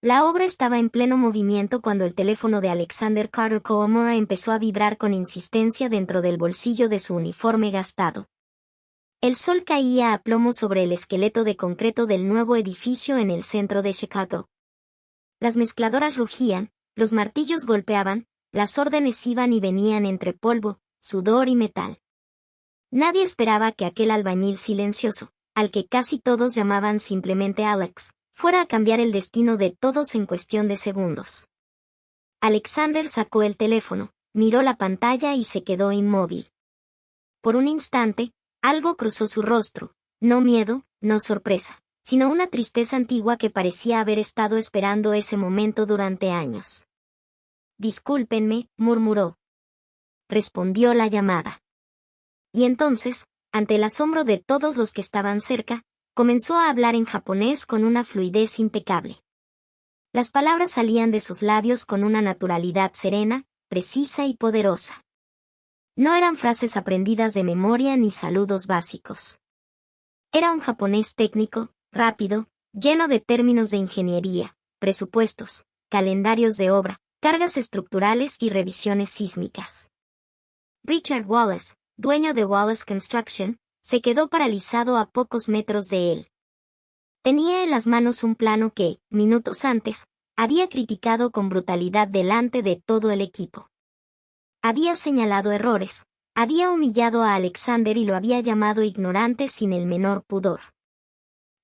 La obra estaba en pleno movimiento cuando el teléfono de Alexander Carter Koomora empezó a vibrar con insistencia dentro del bolsillo de su uniforme gastado. El sol caía a plomo sobre el esqueleto de concreto del nuevo edificio en el centro de Chicago. Las mezcladoras rugían, los martillos golpeaban, las órdenes iban y venían entre polvo, sudor y metal. Nadie esperaba que aquel albañil silencioso, al que casi todos llamaban simplemente Alex, fuera a cambiar el destino de todos en cuestión de segundos. Alexander sacó el teléfono, miró la pantalla y se quedó inmóvil. Por un instante, algo cruzó su rostro, no miedo, no sorpresa, sino una tristeza antigua que parecía haber estado esperando ese momento durante años. «Discúlpenme», murmuró. Respondió la llamada. Y entonces, ante el asombro de todos los que estaban cerca, comenzó a hablar en japonés con una fluidez impecable. Las palabras salían de sus labios con una naturalidad serena, precisa y poderosa. No eran frases aprendidas de memoria ni saludos básicos. Era un japonés técnico, rápido, lleno de términos de ingeniería, presupuestos, calendarios de obra, cargas estructurales y revisiones sísmicas. Richard Wallace, dueño de Wallace Construction, se quedó paralizado a pocos metros de él. Tenía en las manos un plano que, minutos antes, había criticado con brutalidad delante de todo el equipo. Había señalado errores, había humillado a Alexander y lo había llamado ignorante sin el menor pudor.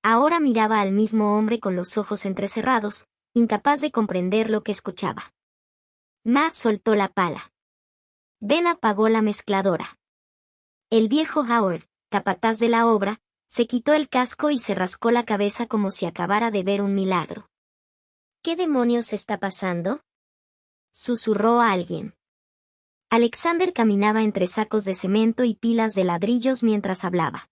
Ahora miraba al mismo hombre con los ojos entrecerrados, incapaz de comprender lo que escuchaba. Matt soltó la pala. Ben apagó la mezcladora. El viejo Howard, capataz de la obra, se quitó el casco y se rascó la cabeza como si acabara de ver un milagro. «¿Qué demonios está pasando?», susurró a alguien. Alexander caminaba entre sacos de cemento y pilas de ladrillos mientras hablaba.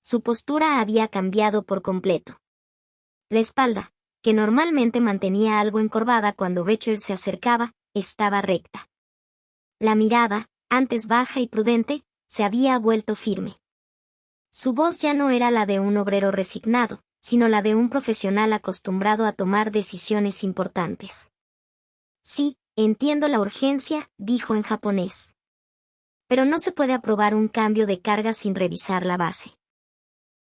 Su postura había cambiado por completo. La espalda, que normalmente mantenía algo encorvada cuando Becher se acercaba, estaba recta. La mirada, antes baja y prudente, se había vuelto firme. Su voz ya no era la de un obrero resignado, sino la de un profesional acostumbrado a tomar decisiones importantes. «Sí, entiendo la urgencia», dijo en japonés. «Pero no se puede aprobar un cambio de carga sin revisar la base.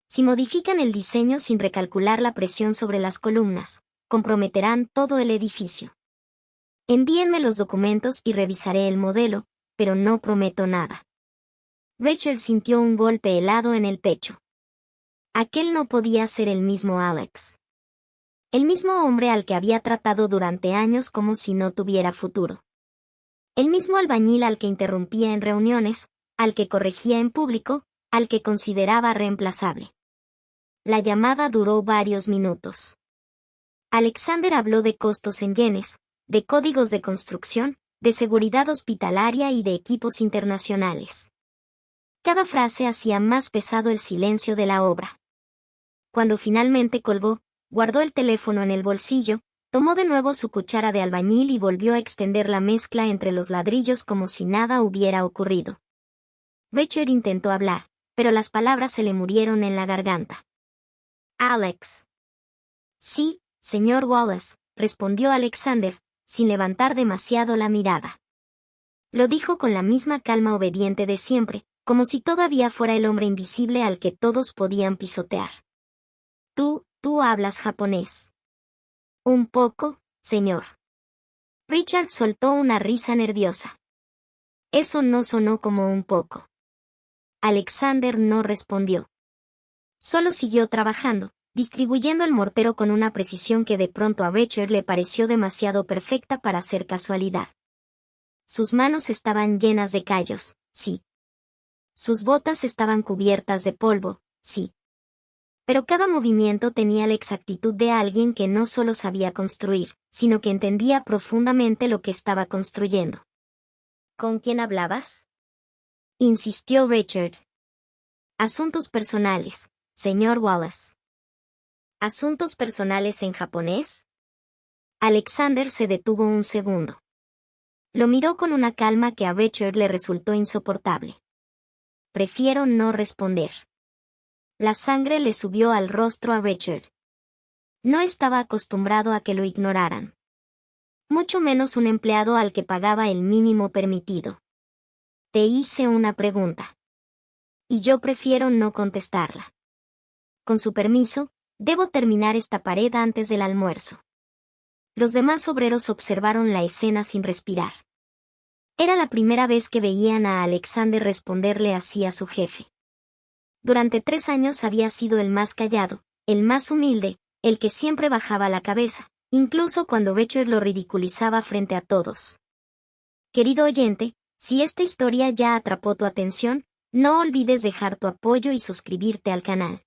Si modifican el diseño sin recalcular la presión sobre las columnas, comprometerán todo el edificio. Envíenme los documentos y revisaré el modelo, pero no prometo nada». Rachel sintió un golpe helado en el pecho. Aquel no podía ser el mismo Alex. El mismo hombre al que había tratado durante años como si no tuviera futuro. El mismo albañil al que interrumpía en reuniones, al que corregía en público, al que consideraba reemplazable. La llamada duró varios minutos. Alexander habló de costos en yenes, de códigos de construcción, de seguridad hospitalaria y de equipos internacionales. Cada frase hacía más pesado el silencio de la obra. Cuando finalmente colgó, guardó el teléfono en el bolsillo, tomó de nuevo su cuchara de albañil y volvió a extender la mezcla entre los ladrillos como si nada hubiera ocurrido. Becher intentó hablar, pero las palabras se le murieron en la garganta. «Alex». «Sí, señor Wallace», respondió Alexander, sin levantar demasiado la mirada. Lo dijo con la misma calma obediente de siempre, como si todavía fuera el hombre invisible al que todos podían pisotear. Tú hablas japonés». «Un poco, señor». Richard soltó una risa nerviosa. Eso no sonó como un poco. Alexander no respondió. Solo siguió trabajando, distribuyendo el mortero con una precisión que de pronto a Becher le pareció demasiado perfecta para ser casualidad. Sus manos estaban llenas de callos, sí. Sus botas estaban cubiertas de polvo, sí. Pero cada movimiento tenía la exactitud de alguien que no solo sabía construir, sino que entendía profundamente lo que estaba construyendo. «¿Con quién hablabas?», insistió Richard. «Asuntos personales, señor Wallace». «¿Asuntos personales en japonés?». Alexander se detuvo un segundo. Lo miró con una calma que a Richard le resultó insoportable. «Prefiero no responder». La sangre le subió al rostro a Richard. No estaba acostumbrado a que lo ignoraran. Mucho menos un empleado al que pagaba el mínimo permitido. Te hice una pregunta. Y yo prefiero no contestarla. Con su permiso, debo terminar esta pared antes del almuerzo. Los demás obreros observaron la escena sin respirar. Era la primera vez que veían a Alexander responderle así a su jefe. Durante 3 años había sido el más callado, el más humilde, el que siempre bajaba la cabeza, incluso cuando Becher lo ridiculizaba frente a todos. Querido oyente, si esta historia ya atrapó tu atención, no olvides dejar tu apoyo y suscribirte al canal.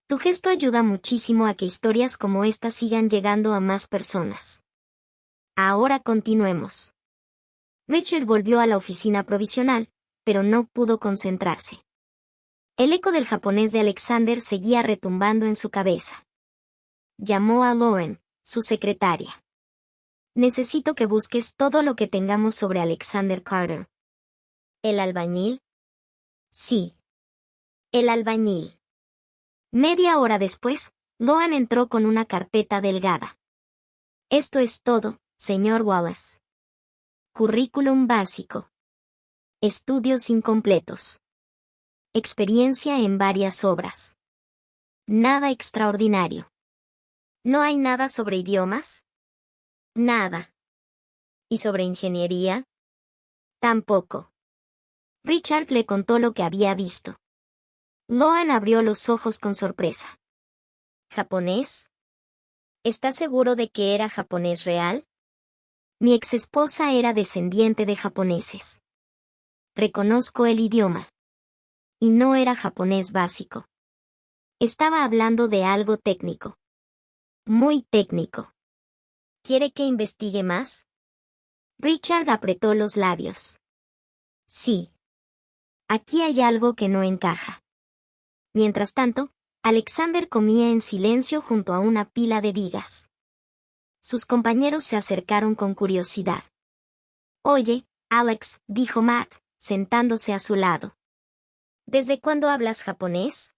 Tu gesto ayuda muchísimo a que historias como esta sigan llegando a más personas. Ahora continuemos. Becher volvió a la oficina provisional, pero no pudo concentrarse. El eco del japonés de Alexander seguía retumbando en su cabeza. Llamó a Lauren, su secretaria. Necesito que busques todo lo que tengamos sobre Alexander Carter. ¿El albañil? Sí. El albañil. Media hora después, Loan entró con una carpeta delgada. Esto es todo, señor Wallace. Currículum básico. Estudios incompletos. Experiencia en varias obras. Nada extraordinario. ¿No hay nada sobre idiomas? Nada. ¿Y sobre ingeniería? Tampoco. Richard le contó lo que había visto. Loan abrió los ojos con sorpresa. ¿Japonés? ¿Estás seguro de que era japonés real? Mi exesposa era descendiente de japoneses. Reconozco el idioma. Y no era japonés básico. Estaba hablando de algo técnico. Muy técnico. ¿Quiere que investigue más? Richard apretó los labios. Sí. Aquí hay algo que no encaja. Mientras tanto, Alexander comía en silencio junto a una pila de vigas. Sus compañeros se acercaron con curiosidad. Oye, Alex, dijo Matt, sentándose a su lado. ¿Desde cuándo hablas japonés?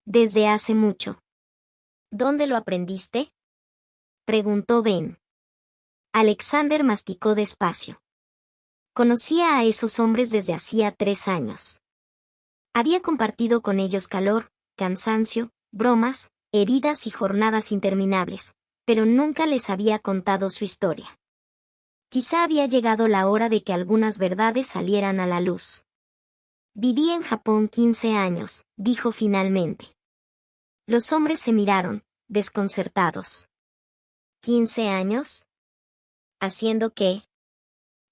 Desde hace mucho. ¿Dónde lo aprendiste? Preguntó Ben. Alexander masticó despacio. Conocía a esos hombres desde hacía 3 años. Había compartido con ellos calor, cansancio, bromas, heridas y jornadas interminables, pero nunca les había contado su historia. Quizá había llegado la hora de que algunas verdades salieran a la luz. Viví en Japón 15 años, dijo finalmente. Los hombres se miraron, desconcertados. ¿15 años? ¿Haciendo qué?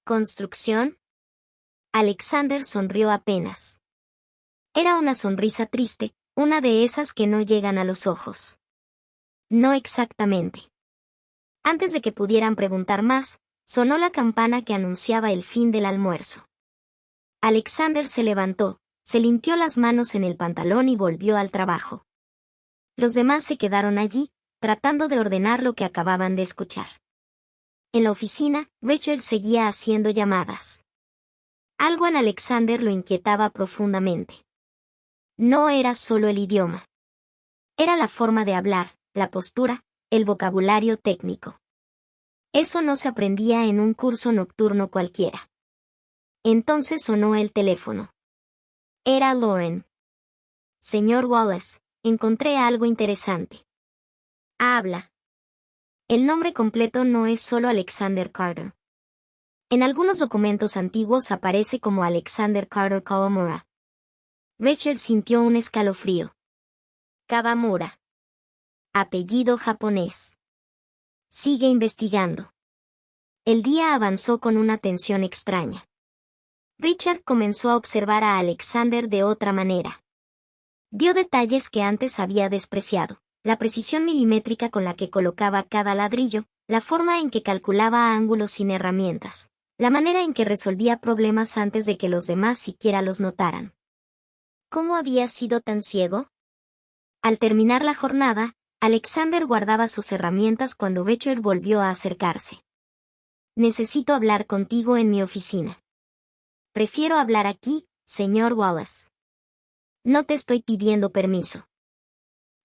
¿Construcción? Alexander sonrió apenas. Era una sonrisa triste, una de esas que no llegan a los ojos. No exactamente. Antes de que pudieran preguntar más, sonó la campana que anunciaba el fin del almuerzo. Alexander se levantó, se limpió las manos en el pantalón y volvió al trabajo. Los demás se quedaron allí, tratando de ordenar lo que acababan de escuchar. En la oficina, Richard seguía haciendo llamadas. Algo en Alexander lo inquietaba profundamente. No era solo el idioma. Era la forma de hablar, la postura, el vocabulario técnico. Eso no se aprendía en un curso nocturno cualquiera. Entonces sonó el teléfono. Era Lauren. Señor Wallace, encontré algo interesante. Habla. El nombre completo no es solo Alexander Carter. En algunos documentos antiguos aparece como Alexander Carter Kawamura. Richard sintió un escalofrío. Kawamura. Apellido japonés. Sigue investigando. El día avanzó con una tensión extraña. Richard comenzó a observar a Alexander de otra manera. Vio detalles que antes había despreciado, la precisión milimétrica con la que colocaba cada ladrillo, la forma en que calculaba ángulos sin herramientas, la manera en que resolvía problemas antes de que los demás siquiera los notaran. ¿Cómo había sido tan ciego? Al terminar la jornada, Alexander guardaba sus herramientas cuando Becher volvió a acercarse. Necesito hablar contigo en mi oficina. Prefiero hablar aquí, señor Wallace. No te estoy pidiendo permiso.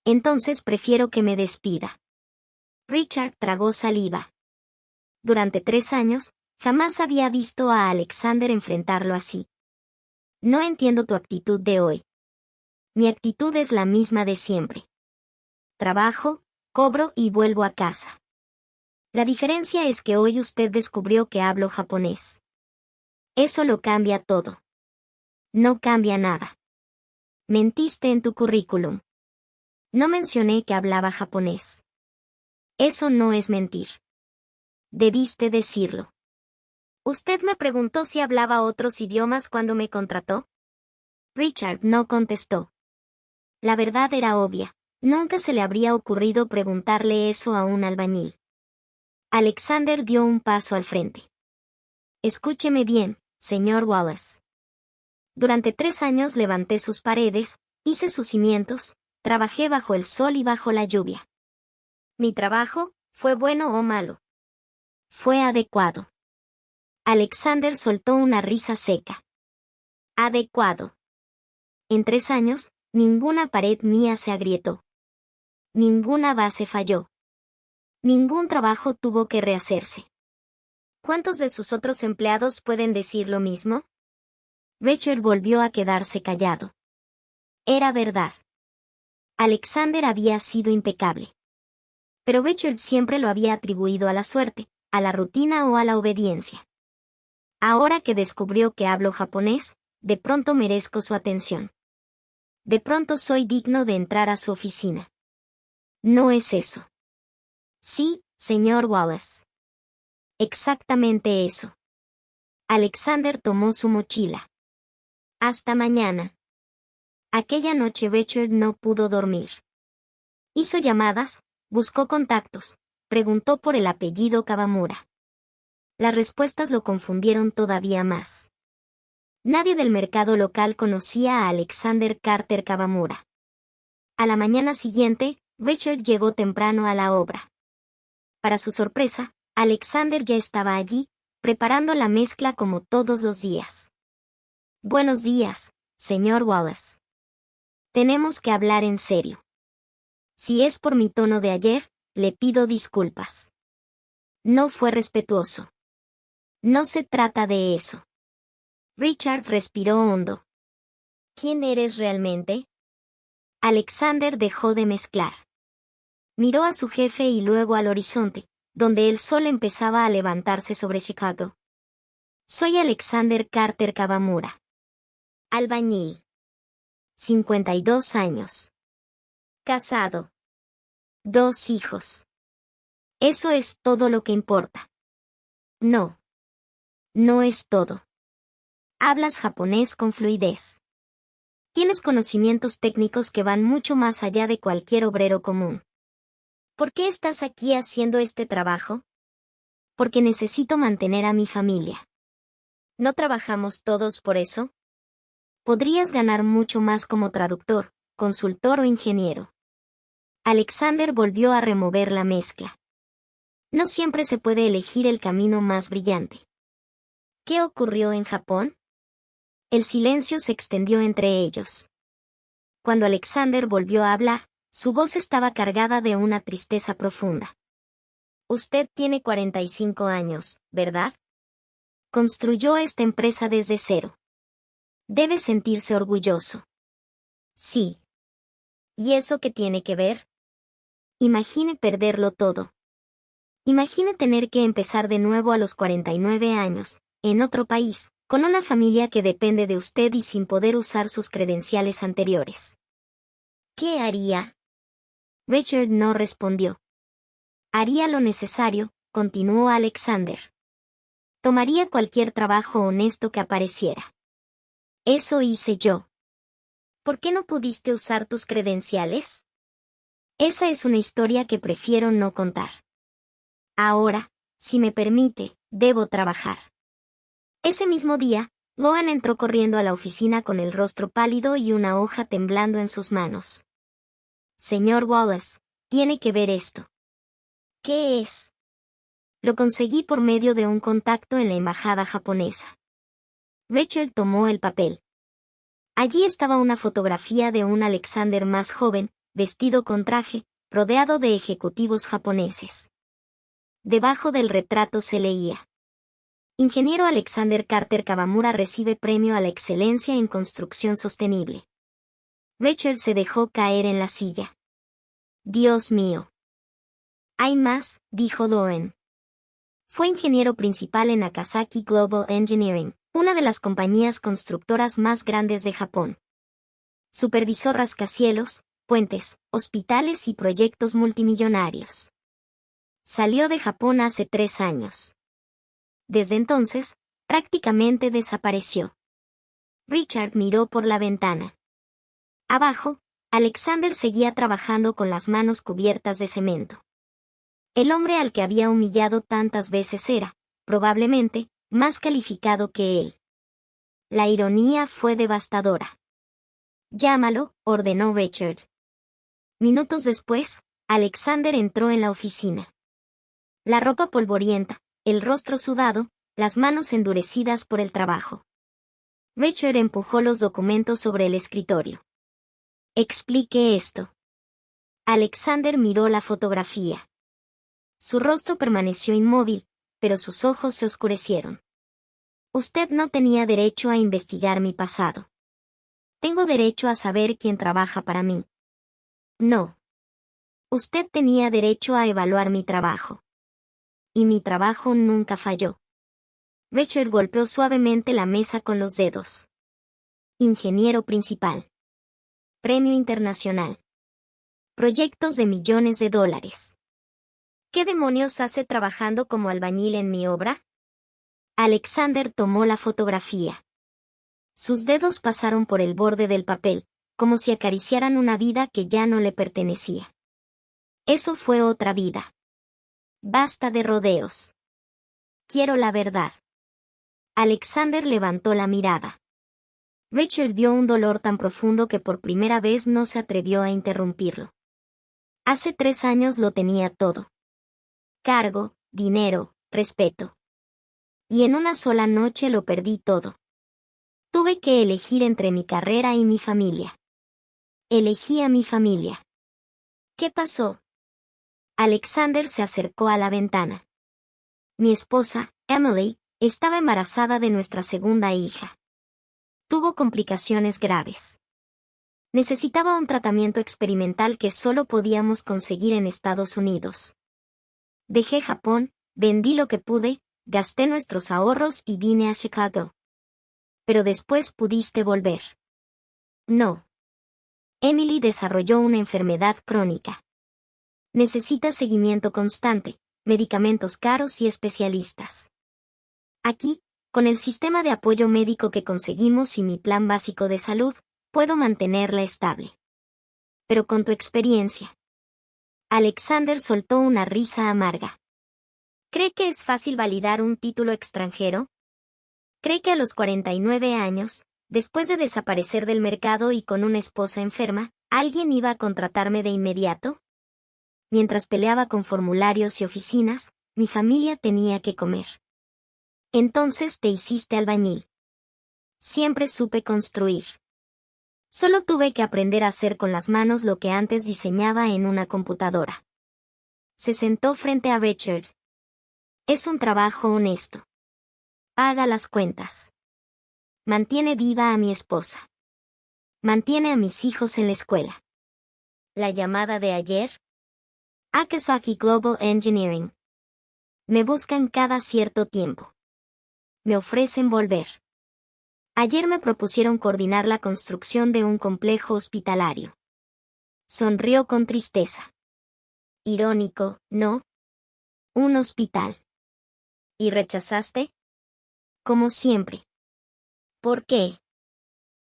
Entonces prefiero que me despida. Richard tragó saliva. Durante 3 años, jamás había visto a Alexander enfrentarlo así. No entiendo tu actitud de hoy. Mi actitud es la misma de siempre. Trabajo, cobro y vuelvo a casa. La diferencia es que hoy usted descubrió que hablo japonés. Eso lo cambia todo. No cambia nada. Mentiste en tu currículum. No mencioné que hablaba japonés. Eso no es mentir. Debiste decirlo. ¿Usted me preguntó si hablaba otros idiomas cuando me contrató? Richard no contestó. La verdad era obvia. Nunca se le habría ocurrido preguntarle eso a un albañil. Alexander dio un paso al frente. Escúcheme bien, señor Wallace. Durante 3 años levanté sus paredes, hice sus cimientos, trabajé bajo el sol y bajo la lluvia. Mi trabajo, ¿fue bueno o malo? Fue adecuado. Alexander soltó una risa seca. Adecuado. En 3 años, ninguna pared mía se agrietó. Ninguna base falló. Ningún trabajo tuvo que rehacerse. ¿Cuántos de sus otros empleados pueden decir lo mismo? Richard volvió a quedarse callado. Era verdad. Alexander había sido impecable. Pero Richard siempre lo había atribuido a la suerte, a la rutina o a la obediencia. Ahora que descubrió que hablo japonés, de pronto merezco su atención. De pronto soy digno de entrar a su oficina. No es eso. Sí, señor Wallace. Exactamente eso. Alexander tomó su mochila. Hasta mañana. Aquella noche Richard no pudo dormir. Hizo llamadas, buscó contactos, preguntó por el apellido Kawamura. Las respuestas lo confundieron todavía más. Nadie del mercado local conocía a Alexander Carter Kawamura. A la mañana siguiente, Richard llegó temprano a la obra. Para su sorpresa, Alexander ya estaba allí, preparando la mezcla como todos los días. Buenos días, señor Wallace. Tenemos que hablar en serio. Si es por mi tono de ayer, le pido disculpas. No fue respetuoso. No se trata de eso. Richard respiró hondo. ¿Quién eres realmente? Alexander dejó de mezclar. Miró a su jefe y luego al horizonte, donde el sol empezaba a levantarse sobre Chicago. Soy Alexander Carter Kawamura. Albañil. 52 años. Casado. 2 hijos. Eso es todo lo que importa. No. No es todo. Hablas japonés con fluidez. Tienes conocimientos técnicos que van mucho más allá de cualquier obrero común. ¿Por qué estás aquí haciendo este trabajo? Porque necesito mantener a mi familia. ¿No trabajamos todos por eso? Podrías ganar mucho más como traductor, consultor o ingeniero. Alexander volvió a remover la mezcla. No siempre se puede elegir el camino más brillante. ¿Qué ocurrió en Japón? El silencio se extendió entre ellos. Cuando Alexander volvió a hablar, su voz estaba cargada de una tristeza profunda. Usted tiene 45 años, ¿verdad? Construyó esta empresa desde cero. Debe sentirse orgulloso. Sí. ¿Y eso qué tiene que ver? Imagine perderlo todo. Imagine tener que empezar de nuevo a los 49 años, en otro país, con una familia que depende de usted y sin poder usar sus credenciales anteriores. ¿Qué haría? Richard no respondió. Haría lo necesario, continuó Alexander. Tomaría cualquier trabajo honesto que apareciera. Eso hice yo. ¿Por qué no pudiste usar tus credenciales? Esa es una historia que prefiero no contar. Ahora, si me permite, debo trabajar. Ese mismo día, Loan entró corriendo a la oficina con el rostro pálido y una hoja temblando en sus manos. Señor Wallace, tiene que ver esto. ¿Qué es? Lo conseguí por medio de un contacto en la embajada japonesa. Richard tomó el papel. Allí estaba una fotografía de un Alexander más joven, vestido con traje, rodeado de ejecutivos japoneses. Debajo del retrato se leía: Ingeniero Alexander Carter Kawamura recibe premio a la excelencia en construcción sostenible. Richard se dejó caer en la silla. Dios mío. Hay más, dijo Doen. Fue ingeniero principal en Akasaki Global Engineering, una de las compañías constructoras más grandes de Japón. Supervisó rascacielos, puentes, hospitales y proyectos multimillonarios. Salió de Japón hace 3 años. Desde entonces, prácticamente desapareció. Richard miró por la ventana. Abajo, Alexander seguía trabajando con las manos cubiertas de cemento. El hombre al que había humillado tantas veces era, probablemente, más calificado que él. La ironía fue devastadora. Llámalo, ordenó Richard. Minutos después, Alexander entró en la oficina. La ropa polvorienta, el rostro sudado, las manos endurecidas por el trabajo. Richard empujó los documentos sobre el escritorio. Explique esto. Alexander miró la fotografía. Su rostro permaneció inmóvil, pero sus ojos se oscurecieron. Usted no tenía derecho a investigar mi pasado. Tengo derecho a saber quién trabaja para mí. No. Usted tenía derecho a evaluar mi trabajo. Y mi trabajo nunca falló. Richard golpeó suavemente la mesa con los dedos. Ingeniero principal. Premio internacional. Proyectos de millones de dólares. ¿Qué demonios hace trabajando como albañil en mi obra? Alexander tomó la fotografía. Sus dedos pasaron por el borde del papel, como si acariciaran una vida que ya no le pertenecía. Eso fue otra vida. Basta de rodeos. Quiero la verdad. Alexander levantó la mirada. Richard vio un dolor tan profundo que por primera vez no se atrevió a interrumpirlo. Hace 3 años lo tenía todo. Cargo, dinero, respeto. Y en una sola noche lo perdí todo. Tuve que elegir entre mi carrera y mi familia. Elegí a mi familia. ¿Qué pasó? Alexander se acercó a la ventana. Mi esposa, Emily, estaba embarazada de nuestra segunda hija. Tuvo complicaciones graves. Necesitaba un tratamiento experimental que solo podíamos conseguir en Estados Unidos. Dejé Japón, vendí lo que pude, gasté nuestros ahorros y vine a Chicago. Pero después pudiste volver. No. Emily desarrolló una enfermedad crónica. Necesita seguimiento constante, medicamentos caros y especialistas. Aquí, con el sistema de apoyo médico que conseguimos y mi plan básico de salud, puedo mantenerla estable. Pero con tu experiencia. Alexander soltó una risa amarga. ¿Cree que es fácil validar un título extranjero? ¿Cree que a los 49 años, después de desaparecer del mercado y con una esposa enferma, alguien iba a contratarme de inmediato? Mientras peleaba con formularios y oficinas, mi familia tenía que comer. Entonces te hiciste albañil. Siempre supe construir. Solo tuve que aprender a hacer con las manos lo que antes diseñaba en una computadora. Se sentó frente a Richard. Es un trabajo honesto. Paga las cuentas. Mantiene viva a mi esposa. Mantiene a mis hijos en la escuela. ¿La llamada de ayer? Akasaki Global Engineering. Me buscan cada cierto tiempo. Me ofrecen volver. Ayer me propusieron coordinar la construcción de un complejo hospitalario. Sonrió con tristeza. Irónico, ¿no? Un hospital. ¿Y rechazaste? Como siempre. ¿Por qué?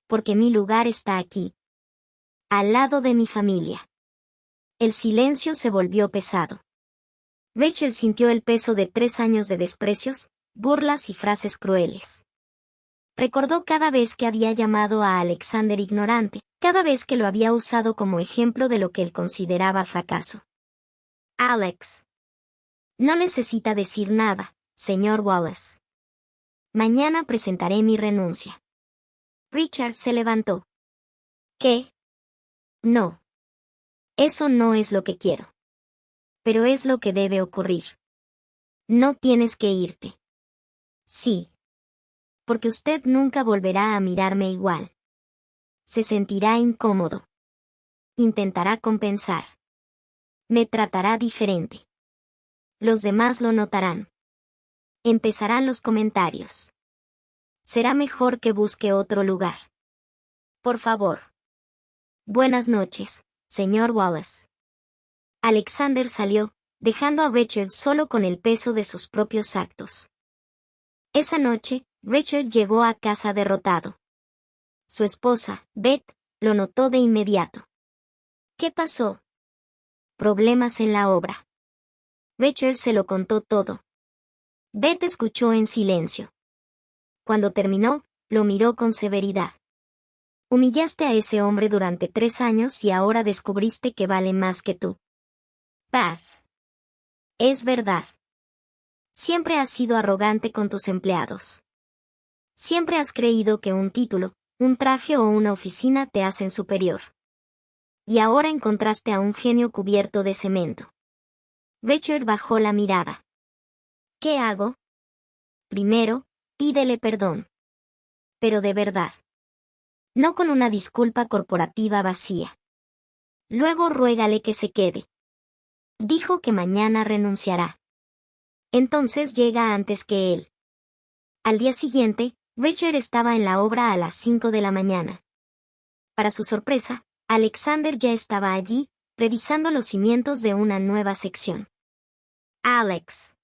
Porque mi lugar está aquí. Al lado de mi familia. El silencio se volvió pesado. Rachel sintió el peso de 3 años de desprecios, burlas y frases crueles. Recordó cada vez que había llamado a Alexander ignorante, cada vez que lo había usado como ejemplo de lo que él consideraba fracaso. Alex. No necesita decir nada, señor Wallace. Mañana presentaré mi renuncia. Richard se levantó. ¿Qué? No. Eso no es lo que quiero. Pero es lo que debe ocurrir. No tienes que irte. Sí. Porque usted nunca volverá a mirarme igual. Se sentirá incómodo. Intentará compensar. Me tratará diferente. Los demás lo notarán. Empezarán los comentarios. Será mejor que busque otro lugar. Por favor. Buenas noches, señor Wallace. Alexander salió, dejando a Richard solo con el peso de sus propios actos. Esa noche, Richard llegó a casa derrotado. Su esposa, Beth, lo notó de inmediato. ¿Qué pasó? Problemas en la obra. Richard se lo contó todo. Beth escuchó en silencio. Cuando terminó, lo miró con severidad. Humillaste a ese hombre durante 3 años y ahora descubriste que vale más que tú. Beth. Es verdad. Siempre has sido arrogante con tus empleados. Siempre has creído que un título, un traje o una oficina te hacen superior. Y ahora encontraste a un genio cubierto de cemento. Richard bajó la mirada. ¿Qué hago? Primero, pídele perdón. Pero de verdad. No con una disculpa corporativa vacía. Luego ruégale que se quede. Dijo que mañana renunciará. Entonces llega antes que él. Al día siguiente, Richard estaba en la obra a las 5 de la mañana. Para su sorpresa, Alexander ya estaba allí, revisando los cimientos de una nueva sección. Alex.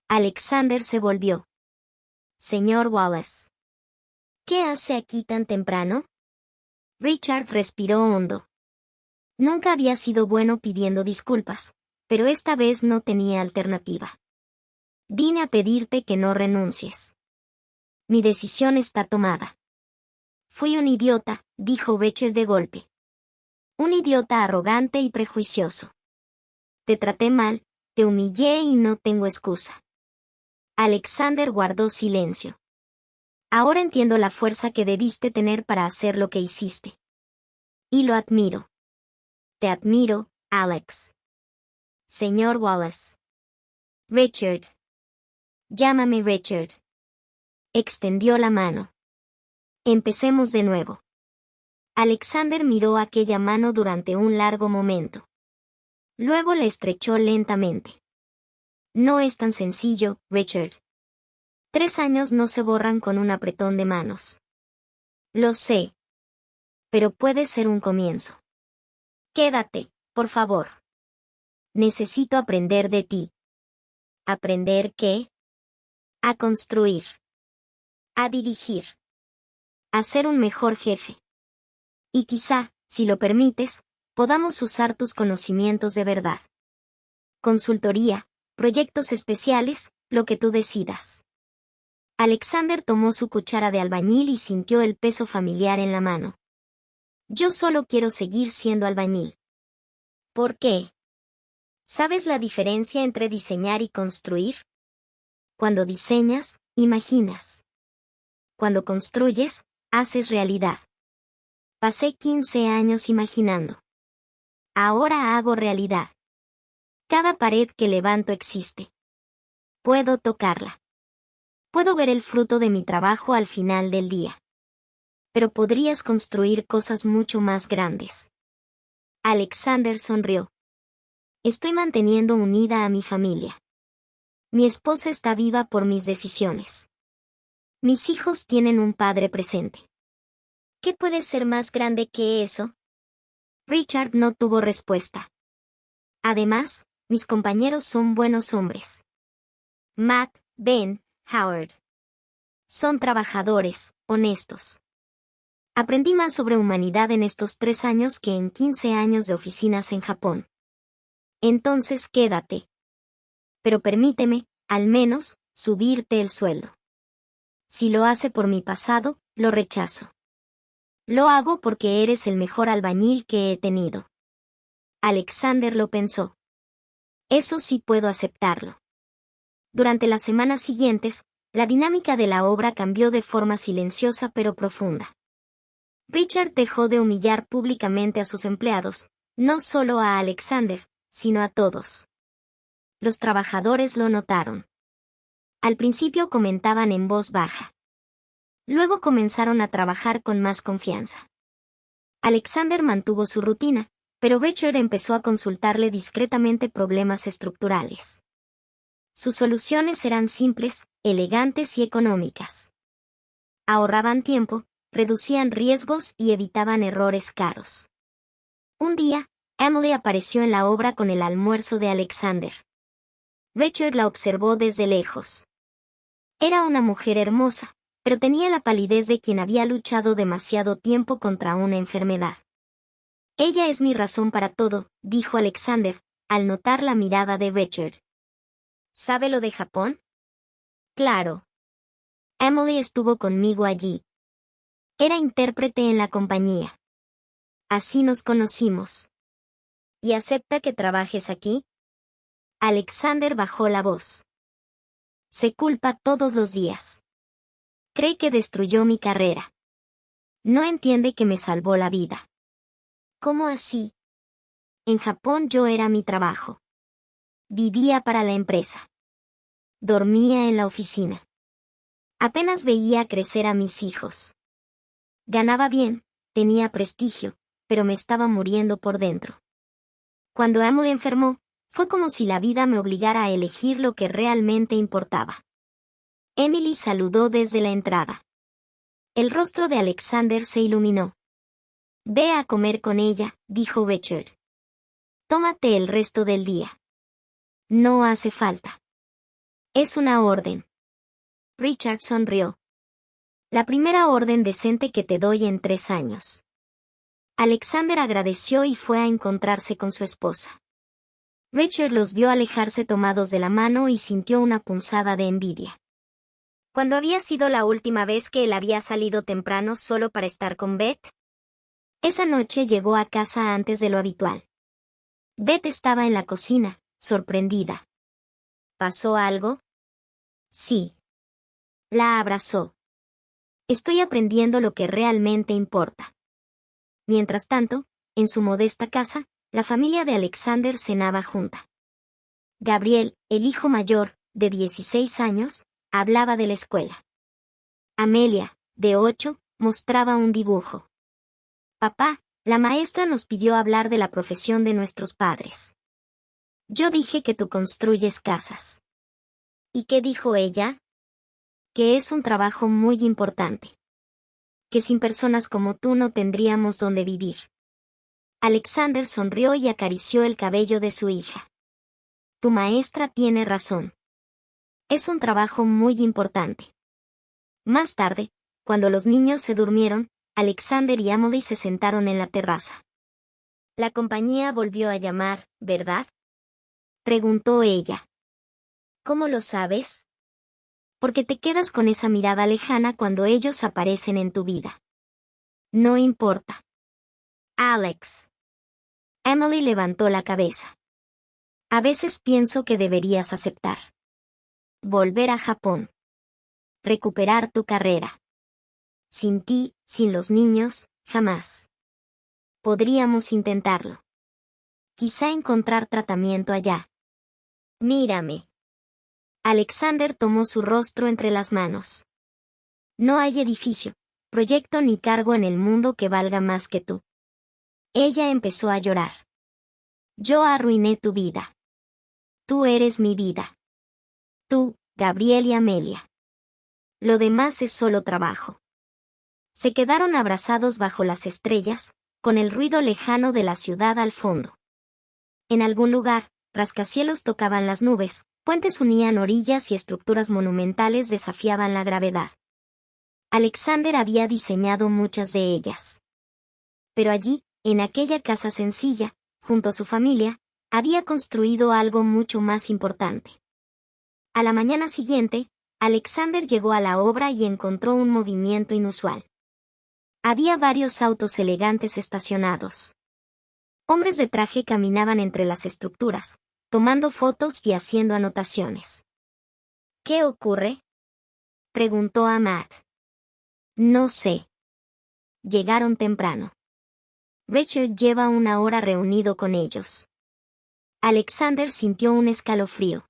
Alexander se volvió. Señor Wallace. ¿Qué hace aquí tan temprano? Richard respiró hondo. Nunca había sido bueno pidiendo disculpas, pero esta vez no tenía alternativa. Vine a pedirte que no renuncies. Mi decisión está tomada. Fui un idiota, dijo Richard de golpe. Un idiota arrogante y prejuicioso. Te traté mal, te humillé y no tengo excusa. Alexander guardó silencio. Ahora entiendo la fuerza que debiste tener para hacer lo que hiciste. Y lo admiro. Te admiro, Alex. Señor Wallace. Richard. Llámame Richard. Extendió la mano. Empecemos de nuevo. Alexander miró aquella mano durante un largo momento. Luego la estrechó lentamente. No es tan sencillo, Richard. 3 años no se borran con un apretón de manos. Lo sé. Pero puede ser un comienzo. Quédate, por favor. Necesito aprender de ti. ¿Aprender qué? A construir. A dirigir. A ser un mejor jefe. Y quizá, si lo permites, podamos usar tus conocimientos de verdad. Consultoría, proyectos especiales, lo que tú decidas. Alexander tomó su cuchara de albañil y sintió el peso familiar en la mano. Yo solo quiero seguir siendo albañil. ¿Por qué? ¿Sabes la diferencia entre diseñar y construir? Cuando diseñas, imaginas. Cuando construyes, haces realidad. Pasé 15 años imaginando. Ahora hago realidad. Cada pared que levanto existe. Puedo tocarla. Puedo ver el fruto de mi trabajo al final del día. Pero podrías construir cosas mucho más grandes. Alexander sonrió. Estoy manteniendo unida a mi familia. Mi esposa está viva por mis decisiones. Mis hijos tienen un padre presente. ¿Qué puede ser más grande que eso? Richard no tuvo respuesta. Además, mis compañeros son buenos hombres. Matt, Ben, Howard. Son trabajadores, honestos. Aprendí más sobre humanidad en estos 3 años que en 15 años de oficinas en Japón. Entonces quédate. Pero permíteme, al menos, subirte el sueldo. Si lo hace por mi pasado, lo rechazo. Lo hago porque eres el mejor albañil que he tenido. Alexander lo pensó. Eso sí puedo aceptarlo. Durante las semanas siguientes, la dinámica de la obra cambió de forma silenciosa pero profunda. Richard dejó de humillar públicamente a sus empleados, No solo a Alexander, sino a todos. Los trabajadores lo notaron. Al principio comentaban en voz baja. Luego comenzaron a trabajar con más confianza. Alexander mantuvo su rutina, pero Becher empezó a consultarle discretamente problemas estructurales. Sus soluciones eran simples, elegantes y económicas. Ahorraban tiempo, reducían riesgos y evitaban errores caros. Un día, Emily apareció en la obra con el almuerzo de Alexander. Becher la observó desde lejos. Era una mujer hermosa, pero tenía la palidez de quien había luchado demasiado tiempo contra una enfermedad. Ella es mi razón para todo, dijo Alexander, al notar la mirada de Becher. ¿Sabe lo de Japón? Claro. Emily estuvo conmigo allí. Era intérprete en la compañía. Así nos conocimos. ¿Y acepta que trabajes aquí? Alexander bajó la voz. Se culpa todos los días. Cree que destruyó mi carrera. No entiende que me salvó la vida. ¿Cómo así? En Japón yo era mi trabajo. Vivía para la empresa. Dormía en la oficina. Apenas veía crecer a mis hijos. Ganaba bien, tenía prestigio, pero me estaba muriendo por dentro. Cuando Emily enfermó, fue como si la vida me obligara a elegir lo que realmente importaba. Emily saludó desde la entrada. El rostro de Alexander se iluminó. Ve a comer con ella, dijo Becher. Tómate el resto del día. No hace falta. Es una orden. Richard sonrió. La primera orden decente que te doy en 3 años. Alexander agradeció y fue a encontrarse con su esposa. Richard los vio alejarse tomados de la mano y sintió una punzada de envidia. ¿Cuándo había sido la última vez que él había salido temprano solo para estar con Beth? Esa noche llegó a casa antes de lo habitual. Beth estaba en la cocina, sorprendida. ¿Pasó algo? Sí. La abrazó. Estoy aprendiendo lo que realmente importa. Mientras tanto, en su modesta casa, la familia de Alexander cenaba junta. Gabriel, el hijo mayor, de 16 años, hablaba de la escuela. Amelia, de 8, mostraba un dibujo. Papá, la maestra nos pidió hablar de la profesión de nuestros padres. Yo dije que tú construyes casas. ¿Y qué dijo ella? Que es un trabajo muy importante. Que sin personas como tú no tendríamos dónde vivir. Alexander sonrió y acarició el cabello de su hija. Tu maestra tiene razón. Es un trabajo muy importante. Más tarde, cuando los niños se durmieron, Alexander y Emily se sentaron en la terraza. La compañía volvió a llamar, ¿verdad? Preguntó ella. ¿Cómo lo sabes? Porque te quedas con esa mirada lejana cuando ellos aparecen en tu vida. No importa. Alex. Emily levantó la cabeza. A veces pienso que deberías aceptar. Volver a Japón. Recuperar tu carrera. Sin ti, sin los niños, jamás. Podríamos intentarlo. Quizá encontrar tratamiento allá. Mírame. Alexander tomó su rostro entre las manos. No hay edificio, proyecto ni cargo en el mundo que valga más que tú. Ella empezó a llorar. Yo arruiné tu vida. Tú eres mi vida. Tú, Gabriel y Amelia. Lo demás es solo trabajo. Se quedaron abrazados bajo las estrellas, con el ruido lejano de la ciudad al fondo. En algún lugar, rascacielos tocaban las nubes, puentes unían orillas y estructuras monumentales desafiaban la gravedad. Alexander había diseñado muchas de ellas. Pero allí, en aquella casa sencilla, junto a su familia, había construido algo mucho más importante. A la mañana siguiente, Alexander llegó a la obra y encontró un movimiento inusual. Había varios autos elegantes estacionados. Hombres de traje caminaban entre las estructuras, tomando fotos y haciendo anotaciones. ¿Qué ocurre? Preguntó a Matt. No sé. Llegaron temprano. Richard lleva una hora reunido con ellos. Alexander sintió un escalofrío.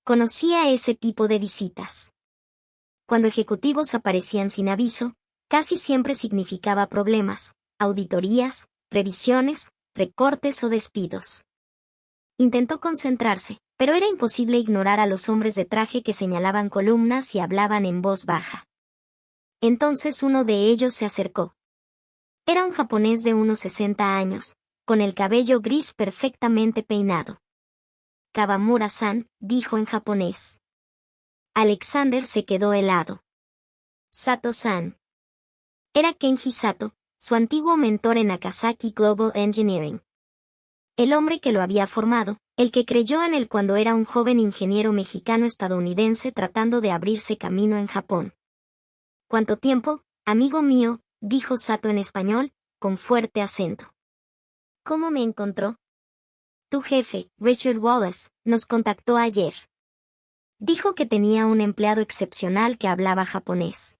Conocía ese tipo de visitas. Cuando ejecutivos aparecían sin aviso, casi siempre significaba problemas, auditorías, revisiones, recortes o despidos. Intentó concentrarse, pero era imposible ignorar a los hombres de traje que señalaban columnas y hablaban en voz baja. Entonces uno de ellos se acercó. Era un japonés de unos 60 años, con el cabello gris perfectamente peinado. Kawamura-san, dijo en japonés. Alexander se quedó helado. Sato-san. Era Kenji Sato, su antiguo mentor en Akasaki Global Engineering. El hombre que lo había formado, el que creyó en él cuando era un joven ingeniero mexicano-estadounidense tratando de abrirse camino en Japón. ¿Cuánto tiempo, amigo mío?, dijo Sato en español, con fuerte acento. ¿Cómo me encontró? Tu jefe, Richard Wallace, nos contactó ayer. Dijo que tenía un empleado excepcional que hablaba japonés.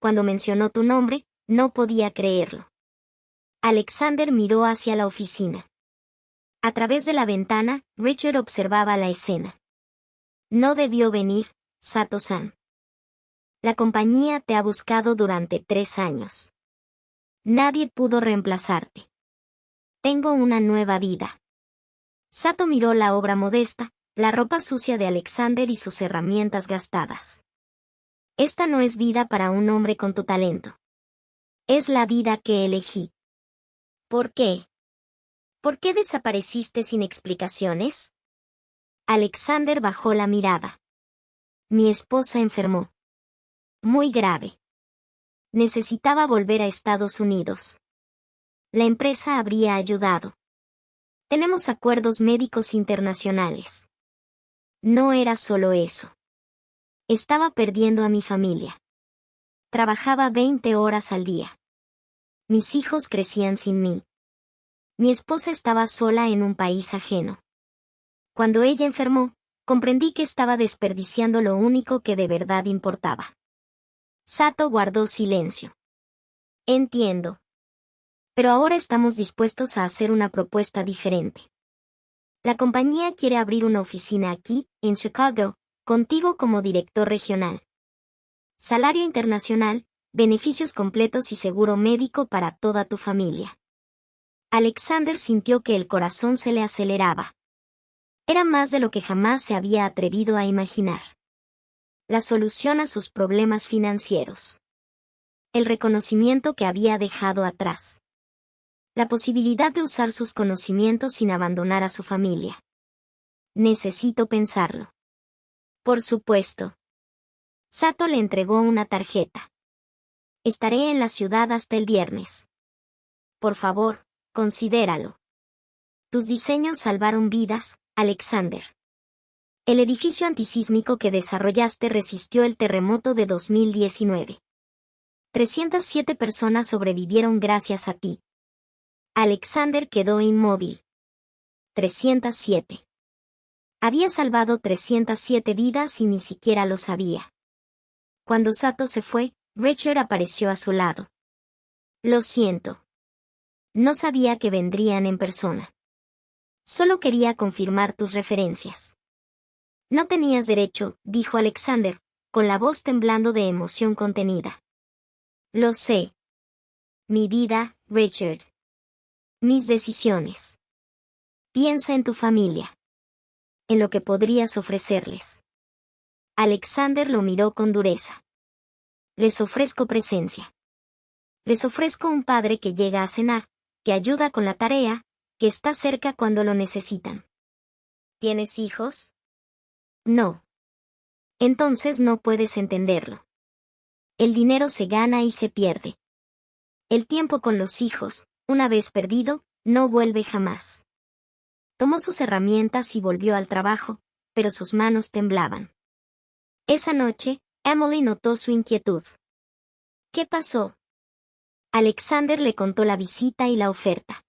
Cuando mencionó tu nombre, no podía creerlo. Alexander miró hacia la oficina. A través de la ventana, Richard observaba la escena. No debió venir, Sato-san. La compañía te ha buscado durante 3 años. Nadie pudo reemplazarte. Tengo una nueva vida. Sato miró la obra modesta, la ropa sucia de Alexander y sus herramientas gastadas. Esta no es vida para un hombre con tu talento. Es la vida que elegí. ¿Por qué? ¿Por qué desapareciste sin explicaciones? Alexander bajó la mirada. Mi esposa enfermó. Muy grave. Necesitaba volver a Estados Unidos. La empresa habría ayudado. Tenemos acuerdos médicos internacionales. No era solo eso. Estaba perdiendo a mi familia. Trabajaba 20 horas al día. Mis hijos crecían sin mí. Mi esposa estaba sola en un país ajeno. Cuando ella enfermó, comprendí que estaba desperdiciando lo único que de verdad importaba. Sato guardó silencio. Entiendo. Pero ahora estamos dispuestos a hacer una propuesta diferente. La compañía quiere abrir una oficina aquí, en Chicago, contigo como director regional. Salario internacional, beneficios completos y seguro médico para toda tu familia. Alexander sintió que el corazón se le aceleraba. Era más de lo que jamás se había atrevido a imaginar. La solución a sus problemas financieros. El reconocimiento que había dejado atrás. La posibilidad de usar sus conocimientos sin abandonar a su familia. Necesito pensarlo. Por supuesto. Sato le entregó una tarjeta. Estaré en la ciudad hasta el viernes. Por favor, considéralo. Tus diseños salvaron vidas, Alexander. El edificio antisísmico que desarrollaste resistió el terremoto de 2019. 307 personas sobrevivieron gracias a ti. Alexander quedó inmóvil. 307. Había salvado 307 vidas y ni siquiera lo sabía. Cuando Sato se fue, Richard apareció a su lado. Lo siento. No sabía que vendrían en persona. Solo quería confirmar tus referencias. No tenías derecho, dijo Alexander, con la voz temblando de emoción contenida. Lo sé. Mi vida, Richard. Mis decisiones. Piensa en tu familia. En lo que podrías ofrecerles. Alexander lo miró con dureza. Les ofrezco presencia. Les ofrezco un padre que llega a cenar, que ayuda con la tarea, que está cerca cuando lo necesitan. ¿Tienes hijos? No. Entonces no puedes entenderlo. El dinero se gana y se pierde. El tiempo con los hijos, una vez perdido, no vuelve jamás. Tomó sus herramientas y volvió al trabajo, pero sus manos temblaban. Esa noche, Emily notó su inquietud. ¿Qué pasó? Alexander le contó la visita y la oferta.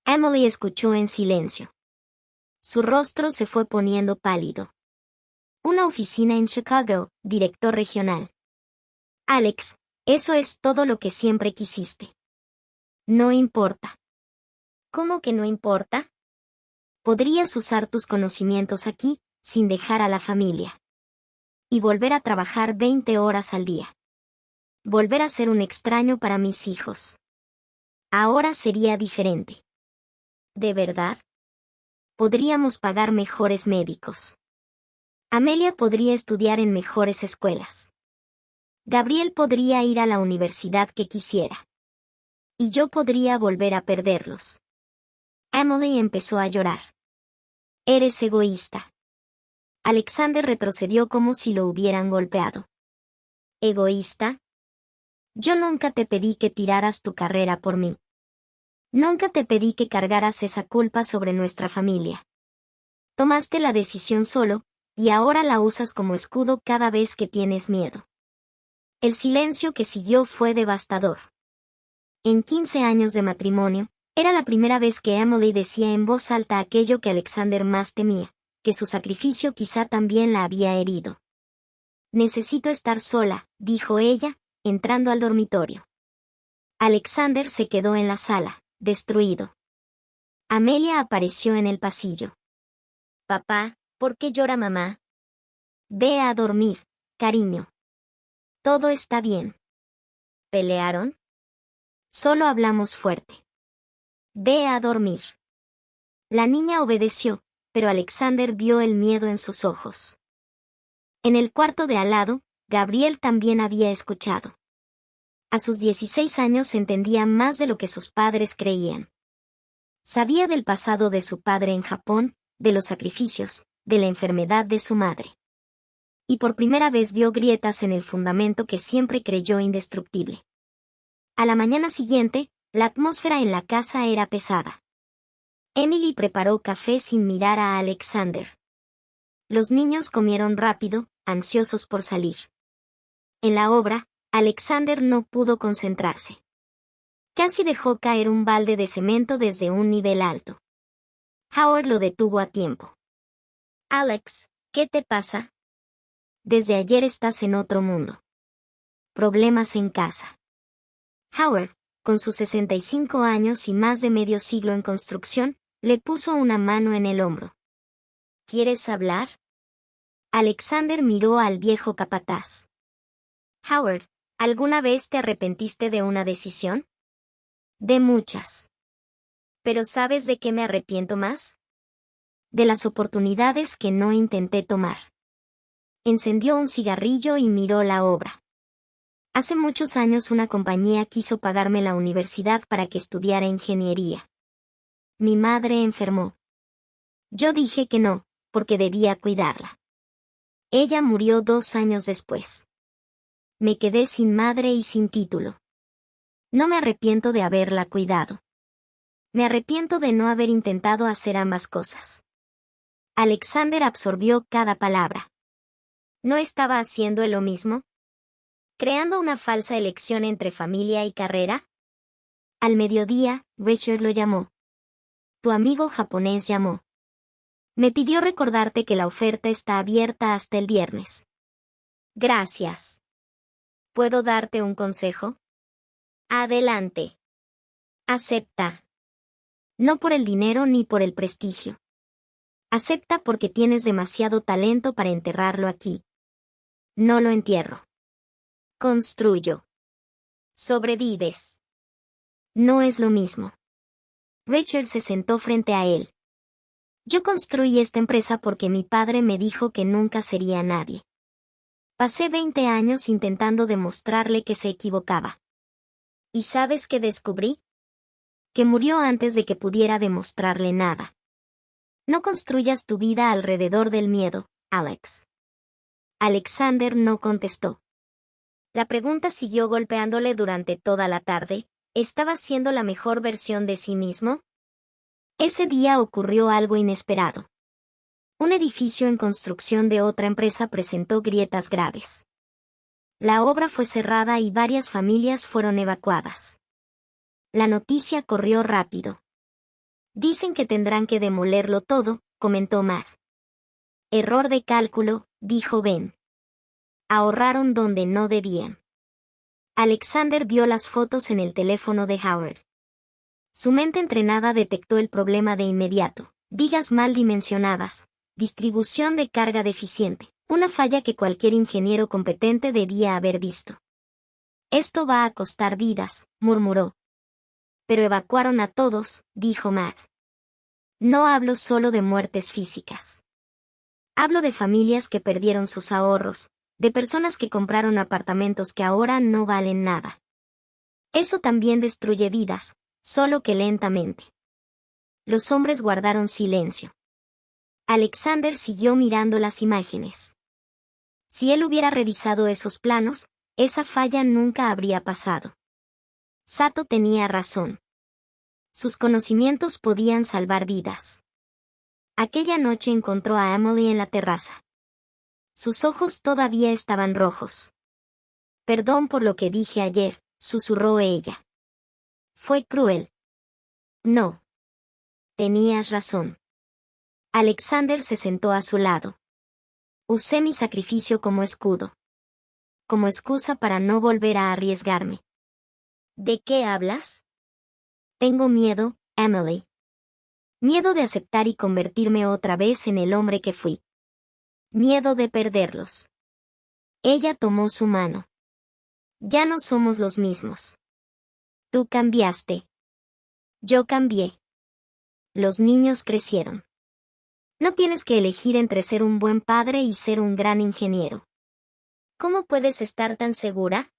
Emily escuchó en silencio. Su rostro se fue poniendo pálido. Una oficina en Chicago, director regional. Alex, eso es todo lo que siempre quisiste. No importa. ¿Cómo que no importa? Podrías usar tus conocimientos aquí, sin dejar a la familia. Y volver a trabajar 20 horas al día. Volver a ser un extraño para mis hijos. Ahora sería diferente. ¿De verdad? Podríamos pagar mejores médicos. Amelia podría estudiar en mejores escuelas. Gabriel podría ir a la universidad que quisiera. Y yo podría volver a perderlos. Emily empezó a llorar. Eres egoísta. Alexander retrocedió como si lo hubieran golpeado. ¿Egoísta? Yo nunca te pedí que tiraras tu carrera por mí. Nunca te pedí que cargaras esa culpa sobre nuestra familia. Tomaste la decisión solo, y ahora la usas como escudo cada vez que tienes miedo. El silencio que siguió fue devastador. En 15 años de matrimonio, era la primera vez que Emily decía en voz alta aquello que Alexander más temía, que su sacrificio quizá también la había herido. Necesito estar sola, dijo ella, entrando al dormitorio. Alexander se quedó en la sala, destruido. Amelia apareció en el pasillo. Papá, ¿por qué llora mamá? Ve a dormir, cariño. Todo está bien. ¿Pelearon? Solo hablamos fuerte. Ve a dormir. La niña obedeció, pero Alexander vio el miedo en sus ojos. En el cuarto de al lado, Gabriel también había escuchado. A sus 16 años entendía más de lo que sus padres creían. Sabía del pasado de su padre en Japón, de los sacrificios, de la enfermedad de su madre. Y por primera vez vio grietas en el fundamento que siempre creyó indestructible. A la mañana siguiente, la atmósfera en la casa era pesada. Emily preparó café sin mirar a Alexander. Los niños comieron rápido, ansiosos por salir. En la obra, Alexander no pudo concentrarse. Casi dejó caer un balde de cemento desde un nivel alto. Howard lo detuvo a tiempo. Alex, ¿qué te pasa? Desde ayer estás en otro mundo. Problemas en casa. Howard, con sus 65 años y más de medio siglo en construcción, le puso una mano en el hombro. ¿Quieres hablar? Alexander miró al viejo capataz. Howard, ¿alguna vez te arrepentiste de una decisión? De muchas. ¿Pero sabes de qué me arrepiento más? De las oportunidades que no intenté tomar. Encendió un cigarrillo y miró la obra. Hace muchos años una compañía quiso pagarme la universidad para que estudiara ingeniería. Mi madre enfermó. Yo dije que no, porque debía cuidarla. Ella murió 2 años después. Me quedé sin madre y sin título. No me arrepiento de haberla cuidado. Me arrepiento de no haber intentado hacer ambas cosas. Alexander absorbió cada palabra. ¿No estaba haciendo lo mismo? ¿Creando una falsa elección entre familia y carrera? Al mediodía, Richard lo llamó. Tu amigo japonés llamó. Me pidió recordarte que la oferta está abierta hasta el viernes. Gracias. ¿Puedo darte un consejo? Adelante. Acepta. No por el dinero ni por el prestigio. Acepta porque tienes demasiado talento para enterrarlo aquí. No lo entierro. Construyo. Sobrevives. No es lo mismo. Richard se sentó frente a él. Yo construí esta empresa porque mi padre me dijo que nunca sería nadie. Pasé 20 años intentando demostrarle que se equivocaba. ¿Y sabes qué descubrí? Que murió antes de que pudiera demostrarle nada. No construyas tu vida alrededor del miedo, Alex. Alexander no contestó. La pregunta siguió golpeándole durante toda la tarde. ¿Estaba siendo la mejor versión de sí mismo? Ese día ocurrió algo inesperado. Un edificio en construcción de otra empresa presentó grietas graves. La obra fue cerrada y varias familias fueron evacuadas. La noticia corrió rápido. Dicen que tendrán que demolerlo todo, comentó Matt. Error de cálculo, dijo Ben. Ahorraron donde no debían. Alexander vio las fotos en el teléfono de Howard. Su mente entrenada detectó el problema de inmediato. Vigas mal dimensionadas. Distribución de carga deficiente. Una falla que cualquier ingeniero competente debía haber visto. Esto va a costar vidas, murmuró. Pero evacuaron a todos, dijo Matt. No hablo solo de muertes físicas. Hablo de familias que perdieron sus ahorros, de personas que compraron apartamentos que ahora no valen nada. Eso también destruye vidas, solo que lentamente. Los hombres guardaron silencio. Alexander siguió mirando las imágenes. Si él hubiera revisado esos planos, esa falla nunca habría pasado. Sato tenía razón. Sus conocimientos podían salvar vidas. Aquella noche encontró a Emily en la terraza. Sus ojos todavía estaban rojos. Perdón por lo que dije ayer, susurró ella. Fue cruel. No. Tenías razón. Alexander se sentó a su lado. Usé mi sacrificio como escudo. Como excusa para no volver a arriesgarme. ¿De qué hablas? Tengo miedo, Emily. Miedo de aceptar y convertirme otra vez en el hombre que fui. Miedo de perderlos. Ella tomó su mano. Ya no somos los mismos. Tú cambiaste. Yo cambié. Los niños crecieron. No tienes que elegir entre ser un buen padre y ser un gran ingeniero. ¿Cómo puedes estar tan segura?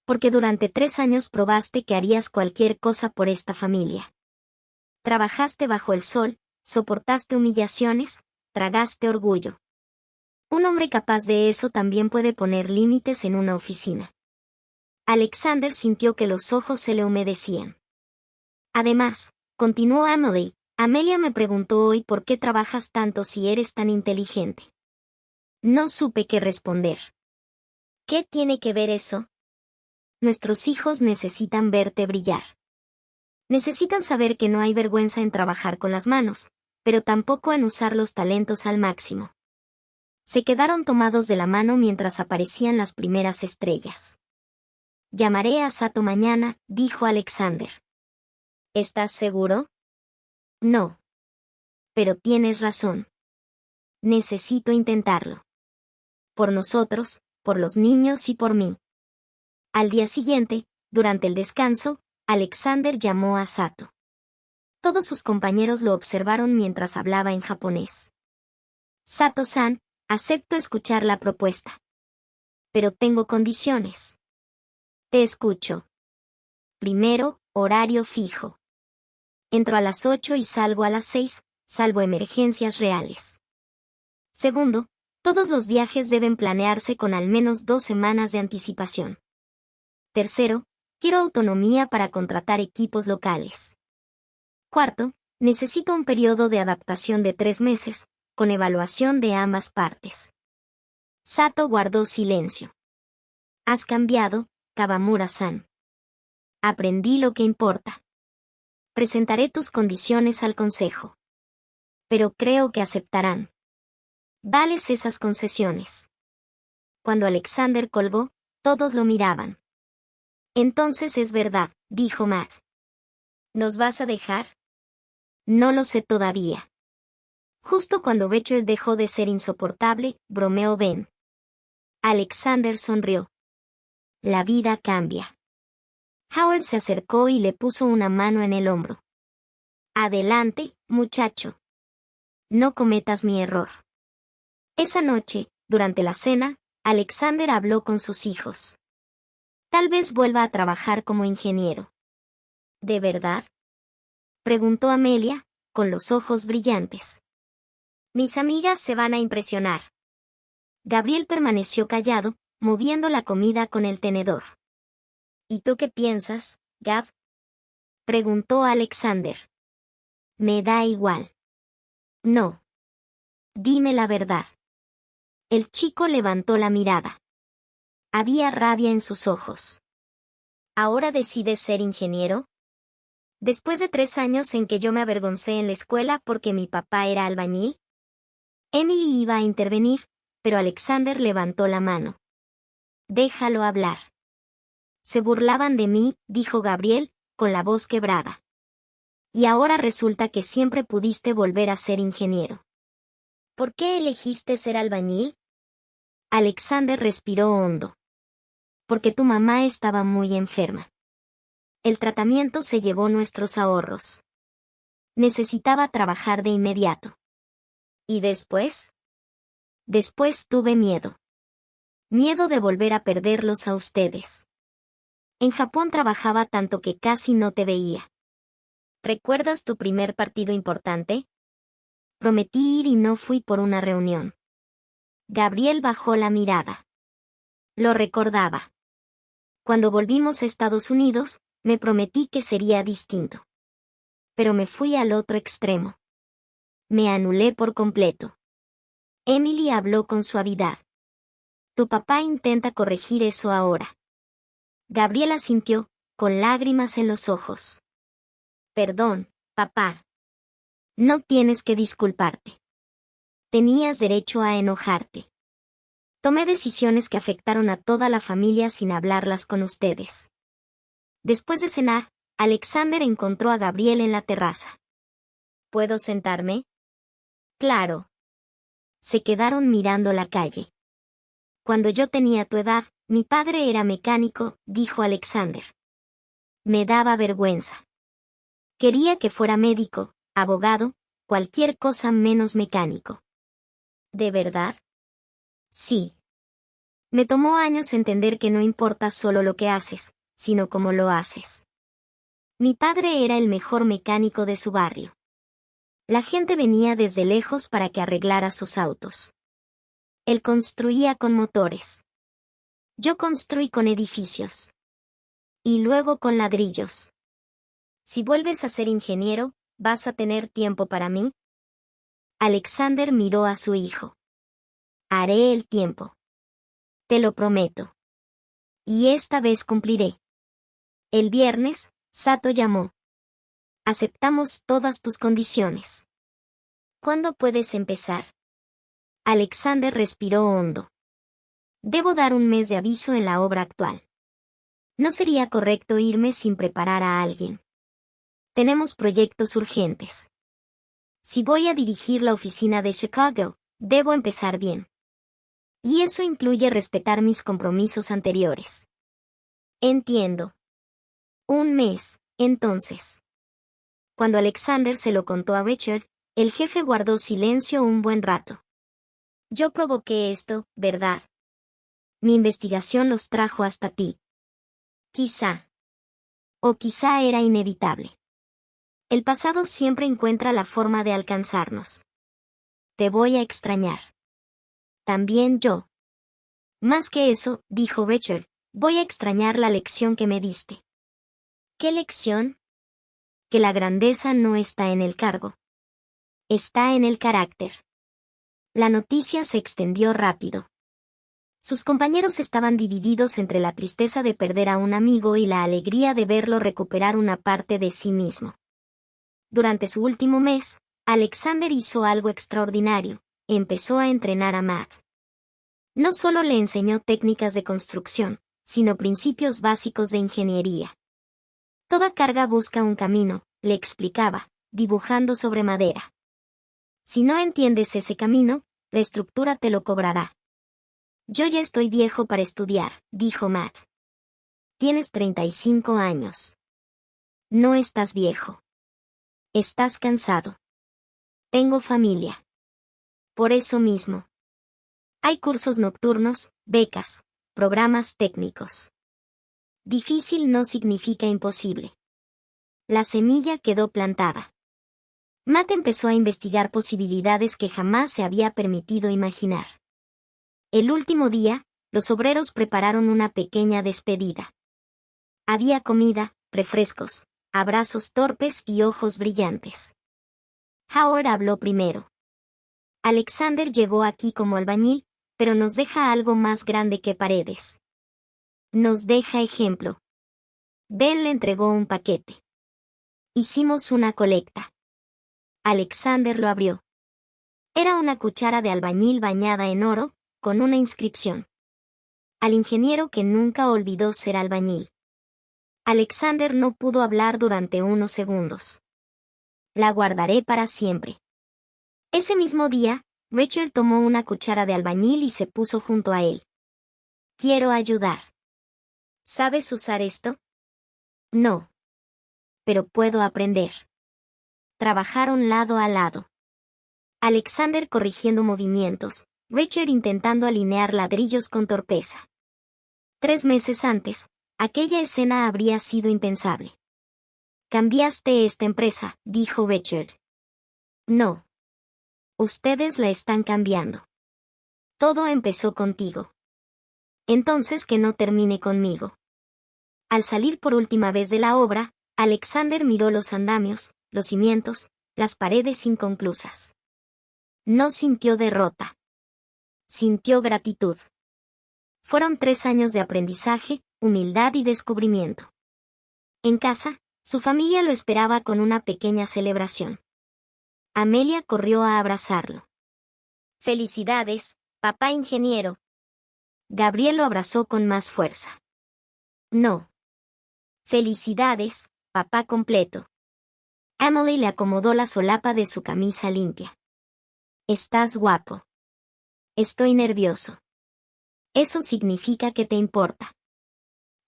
Porque durante 3 años probaste que harías cualquier cosa por esta familia. Trabajaste bajo el sol, soportaste humillaciones, tragaste orgullo. Un hombre capaz de eso también puede poner límites en una oficina. Alexander sintió que los ojos se le humedecían. Además, continuó Emily, Amelia me preguntó hoy por qué trabajas tanto si eres tan inteligente. No supe qué responder. ¿Qué tiene que ver eso? Nuestros hijos necesitan verte brillar. Necesitan saber que no hay vergüenza en trabajar con las manos, pero tampoco en usar los talentos al máximo. Se quedaron tomados de la mano mientras aparecían las primeras estrellas. Llamaré a Sato mañana, dijo Alexander. ¿Estás seguro? No. Pero tienes razón. Necesito intentarlo. Por nosotros, por los niños y por mí. Al día siguiente, durante el descanso, Alexander llamó a Sato. Todos sus compañeros lo observaron mientras hablaba en japonés. Sato-san, acepto escuchar la propuesta. Pero tengo condiciones. Te escucho. Primero, horario fijo. Entro a las 8 y salgo a las 6, salvo emergencias reales. Segundo, todos los viajes deben planearse con al menos 2 semanas de anticipación. Tercero, quiero autonomía para contratar equipos locales. Cuarto, necesito un periodo de adaptación de 3 meses, con evaluación de ambas partes. Sato guardó silencio. Has cambiado, Kawamura-san. Aprendí lo que importa. Presentaré tus condiciones al consejo. Pero creo que aceptarán. Dales esas concesiones. Cuando Alexander colgó, todos lo miraban. Entonces es verdad, dijo Matt. ¿Nos vas a dejar? No lo sé todavía. Justo cuando Becher dejó de ser insoportable, bromeó Ben. Alexander sonrió. La vida cambia. Howard se acercó y le puso una mano en el hombro. Adelante, muchacho. No cometas mi error. Esa noche, durante la cena, Alexander habló con sus hijos. Tal vez vuelva a trabajar como ingeniero. ¿De verdad? Preguntó Amelia, con los ojos brillantes. Mis amigas se van a impresionar. Gabriel permaneció callado, moviendo la comida con el tenedor. ¿Y tú qué piensas, Gab? Preguntó Alexander. Me da igual. No. Dime la verdad. El chico levantó la mirada. Había rabia en sus ojos. ¿Ahora decides ser ingeniero? Después de 3 años en que yo me avergoncé en la escuela porque mi papá era albañil. Emily iba a intervenir, pero Alexander levantó la mano. Déjalo hablar. Se burlaban de mí, dijo Gabriel, con la voz quebrada. Y ahora resulta que siempre pudiste volver a ser ingeniero. ¿Por qué elegiste ser albañil? Alexander respiró hondo. Porque tu mamá estaba muy enferma. El tratamiento se llevó nuestros ahorros. Necesitaba trabajar de inmediato. ¿Y después? Después tuve miedo. Miedo de volver a perderlos a ustedes. En Japón trabajaba tanto que casi no te veía. ¿Recuerdas tu primer partido importante? Prometí ir y no fui por una reunión. Gabriel bajó la mirada. Lo recordaba. Cuando volvimos a Estados Unidos, me prometí que sería distinto. Pero me fui al otro extremo. Me anulé por completo. Emily habló con suavidad. Tu papá intenta corregir eso ahora. Gabriel asintió, con lágrimas en los ojos. Perdón, papá. No tienes que disculparte. Tenías derecho a enojarte. Tomé decisiones que afectaron a toda la familia sin hablarlas con ustedes. Después de cenar, Alexander encontró a Gabriel en la terraza. ¿Puedo sentarme? Claro. Se quedaron mirando la calle. Cuando yo tenía tu edad, mi padre era mecánico, dijo Alexander. Me daba vergüenza. Quería que fuera médico, abogado, cualquier cosa menos mecánico. ¿De verdad? Sí. Me tomó años entender que no importa solo lo que haces, sino cómo lo haces. Mi padre era el mejor mecánico de su barrio. La gente venía desde lejos para que arreglara sus autos. Él construía con motores. Yo construí con edificios. Y luego con ladrillos. Si vuelves a ser ingeniero, ¿vas a tener tiempo para mí? Alexander miró a su hijo. Haré el tiempo. Te lo prometo. Y esta vez cumpliré. El viernes, Sato llamó. Aceptamos todas tus condiciones. ¿Cuándo puedes empezar? Alexander respiró hondo. Debo dar un mes de aviso en la obra actual. No sería correcto irme sin preparar a alguien. Tenemos proyectos urgentes. Si voy a dirigir la oficina de Chicago, debo empezar bien. Y eso incluye respetar mis compromisos anteriores. Entiendo. Un mes, entonces. Cuando Alexander se lo contó a Richard, el jefe guardó silencio un buen rato. Yo provoqué esto, ¿verdad? Mi investigación los trajo hasta ti. Quizá. O quizá era inevitable. El pasado siempre encuentra la forma de alcanzarnos. Te voy a extrañar. También yo. Más que eso, dijo Richard, voy a extrañar la lección que me diste. ¿Qué lección? Que la grandeza no está en el cargo. Está en el carácter. La noticia se extendió rápido. Sus compañeros estaban divididos entre la tristeza de perder a un amigo y la alegría de verlo recuperar una parte de sí mismo. Durante su último mes, Alexander hizo algo extraordinario, empezó a entrenar a Matt. No solo le enseñó técnicas de construcción, sino principios básicos de ingeniería. Toda carga busca un camino, le explicaba, dibujando sobre madera. Si no entiendes ese camino, la estructura te lo cobrará. Yo ya estoy viejo para estudiar, dijo Matt. Tienes 35 años. No estás viejo. Estás cansado. Tengo familia. Por eso mismo. Hay cursos nocturnos, becas, programas técnicos. Difícil no significa imposible. La semilla quedó plantada. Matt empezó a investigar posibilidades que jamás se había permitido imaginar. El último día, los obreros prepararon una pequeña despedida. Había comida, refrescos, abrazos torpes y ojos brillantes. Howard habló primero. Alexander llegó aquí como albañil, pero nos deja algo más grande que paredes. Nos deja ejemplo. Ben le entregó un paquete. Hicimos una colecta. Alexander lo abrió. Era una cuchara de albañil bañada en oro, con una inscripción. Al ingeniero que nunca olvidó ser albañil. Alexander no pudo hablar durante unos segundos. La guardaré para siempre. Ese mismo día, Richard tomó una cuchara de albañil y se puso junto a él. Quiero ayudar. ¿Sabes usar esto? No. Pero puedo aprender. Trabajaron lado a lado. Alexander corrigiendo movimientos, Richard intentando alinear ladrillos con torpeza. 3 meses antes, aquella escena habría sido impensable. Cambiaste esta empresa, dijo Richard. No. Ustedes la están cambiando. Todo empezó contigo. Entonces que no termine conmigo. Al salir por última vez de la obra, Alexander miró los andamios, los cimientos, las paredes inconclusas. No sintió derrota. Sintió gratitud. Fueron 3 años de aprendizaje, humildad y descubrimiento. En casa, su familia lo esperaba con una pequeña celebración. Amelia corrió a abrazarlo. Felicidades, papá ingeniero. Gabriel lo abrazó con más fuerza. No. Felicidades, papá completo. Emily le acomodó la solapa de su camisa limpia. Estás guapo. Estoy nervioso. Eso significa que te importa.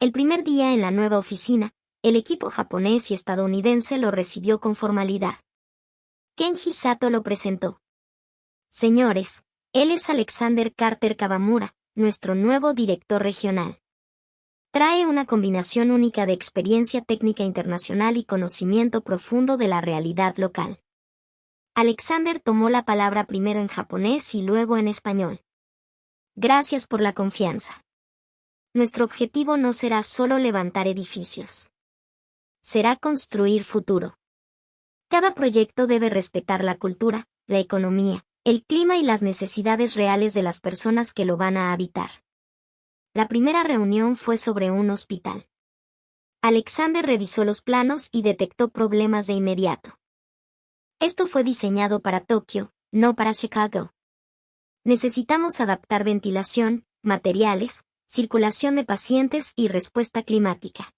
El primer día en la nueva oficina, el equipo japonés y estadounidense lo recibió con formalidad. Kenji Sato lo presentó. Señores, él es Alexander Carter Kawamura, nuestro nuevo director regional. Trae una combinación única de experiencia técnica internacional y conocimiento profundo de la realidad local. Alexander tomó la palabra primero en japonés y luego en español. Gracias por la confianza. Nuestro objetivo no será solo levantar edificios. Será construir futuro. Cada proyecto debe respetar la cultura, la economía, el clima y las necesidades reales de las personas que lo van a habitar. La primera reunión fue sobre un hospital. Alexander revisó los planos y detectó problemas de inmediato. Esto fue diseñado para Tokio, no para Chicago. Necesitamos adaptar ventilación, materiales, circulación de pacientes y respuesta climática.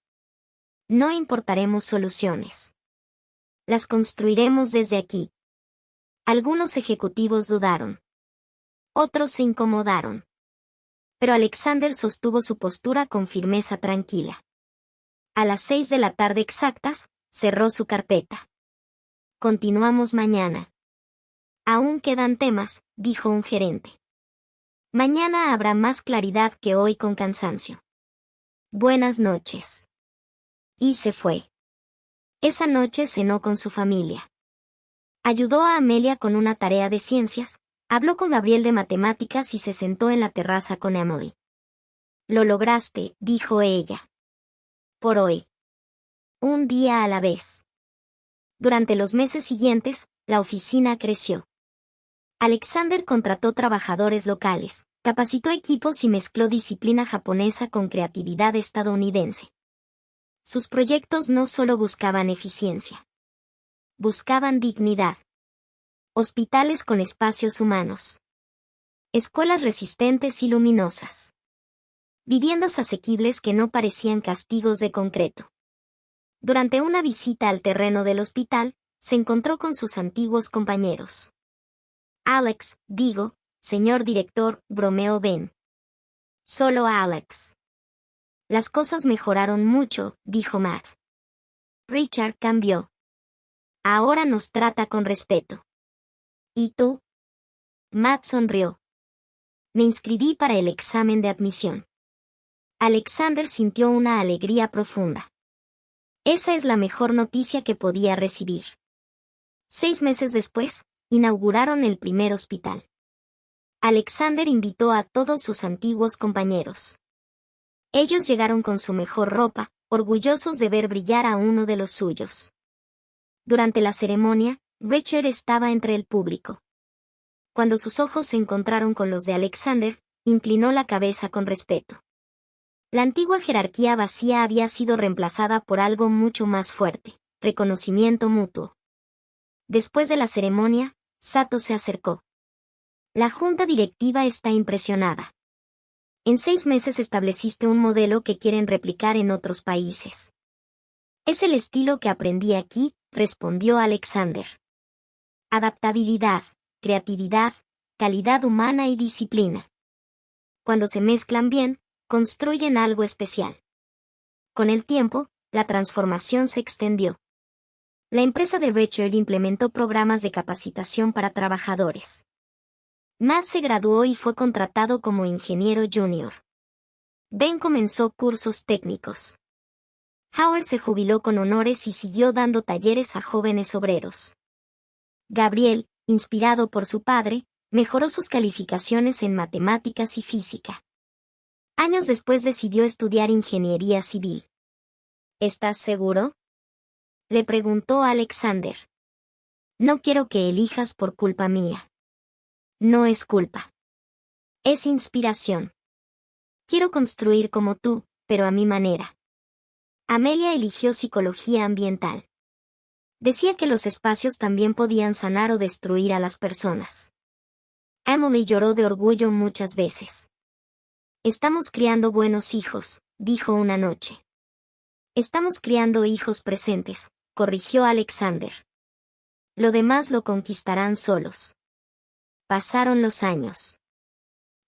No importaremos soluciones. Las construiremos desde aquí. Algunos ejecutivos dudaron. Otros se incomodaron. Pero Alexander sostuvo su postura con firmeza tranquila. A las 6 de la tarde exactas, cerró su carpeta. Continuamos mañana. Aún quedan temas, dijo un gerente. Mañana habrá más claridad que hoy con cansancio. Buenas noches. Y se fue. Esa noche cenó con su familia. Ayudó a Amelia con una tarea de ciencias, habló con Gabriel de matemáticas y se sentó en la terraza con Emily. Lo lograste, dijo ella. Por hoy. Un día a la vez. Durante los meses siguientes, la oficina creció. Alexander contrató trabajadores locales, capacitó equipos y mezcló disciplina japonesa con creatividad estadounidense. Sus proyectos no solo buscaban eficiencia. Buscaban dignidad. Hospitales con espacios humanos. Escuelas resistentes y luminosas. Viviendas asequibles que no parecían castigos de concreto. Durante una visita al terreno del hospital, se encontró con sus antiguos compañeros. Alex, digo, señor director, bromeó Ben. Solo Alex. Las cosas mejoraron mucho, dijo Matt. Richard cambió. Ahora nos trata con respeto. ¿Y tú? Matt sonrió. Me inscribí para el examen de admisión. Alexander sintió una alegría profunda. Esa es la mejor noticia que podía recibir. 6 meses después, inauguraron el primer hospital. Alexander invitó a todos sus antiguos compañeros. Ellos llegaron con su mejor ropa, orgullosos de ver brillar a uno de los suyos. Durante la ceremonia, Richard estaba entre el público. Cuando sus ojos se encontraron con los de Alexander, inclinó la cabeza con respeto. La antigua jerarquía vacía había sido reemplazada por algo mucho más fuerte, reconocimiento mutuo. Después de la ceremonia, Sato se acercó. La junta directiva está impresionada. En 6 meses estableciste un modelo que quieren replicar en otros países. Es el estilo que aprendí aquí, respondió Alexander. Adaptabilidad, creatividad, calidad humana y disciplina. Cuando se mezclan bien, construyen algo especial. Con el tiempo, la transformación se extendió. La empresa de Richard implementó programas de capacitación para trabajadores. Matt se graduó y fue contratado como ingeniero junior. Ben comenzó cursos técnicos. Howard se jubiló con honores y siguió dando talleres a jóvenes obreros. Gabriel, inspirado por su padre, mejoró sus calificaciones en matemáticas y física. Años después decidió estudiar ingeniería civil. ¿Estás seguro?, le preguntó Alexander. No quiero que elijas por culpa mía. No es culpa. Es inspiración. Quiero construir como tú, pero a mi manera. Amelia eligió psicología ambiental. Decía que los espacios también podían sanar o destruir a las personas. Emily lloró de orgullo muchas veces. Estamos criando buenos hijos, dijo una noche. Estamos criando hijos presentes, corrigió Alexander. Lo demás lo conquistarán solos. Pasaron los años.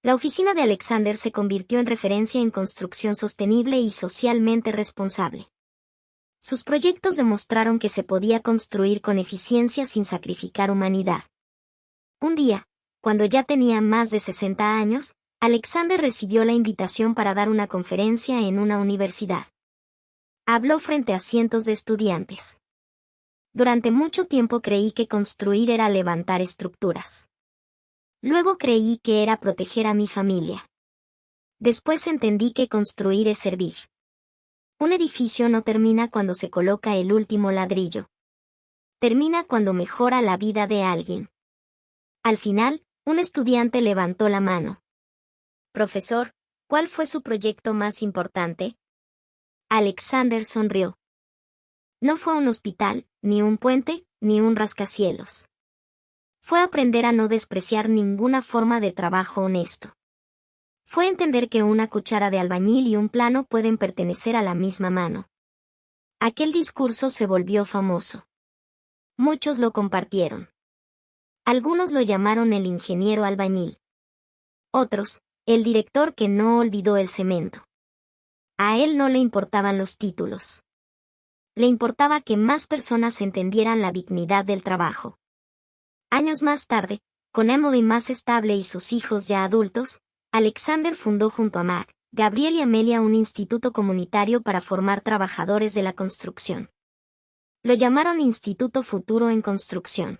La oficina de Alexander se convirtió en referencia en construcción sostenible y socialmente responsable. Sus proyectos demostraron que se podía construir con eficiencia sin sacrificar humanidad. Un día, cuando ya tenía más de 60 años, Alexander recibió la invitación para dar una conferencia en una universidad. Habló frente a cientos de estudiantes. Durante mucho tiempo creí que construir era levantar estructuras. Luego creí que era proteger a mi familia. Después entendí que construir es servir. Un edificio no termina cuando se coloca el último ladrillo. Termina cuando mejora la vida de alguien. Al final, un estudiante levantó la mano. Profesor, ¿cuál fue su proyecto más importante? Alexander sonrió. No fue un hospital, ni un puente, ni un rascacielos. Fue aprender a no despreciar ninguna forma de trabajo honesto. Fue entender que una cuchara de albañil y un plano pueden pertenecer a la misma mano. Aquel discurso se volvió famoso. Muchos lo compartieron. Algunos lo llamaron el ingeniero albañil. Otros, el director que no olvidó el cemento. A él no le importaban los títulos. Le importaba que más personas entendieran la dignidad del trabajo. Años más tarde, con Emily más estable y sus hijos ya adultos, Alexander fundó junto a Matt, Gabriel y Amelia un instituto comunitario para formar trabajadores de la construcción. Lo llamaron Instituto Futuro en Construcción.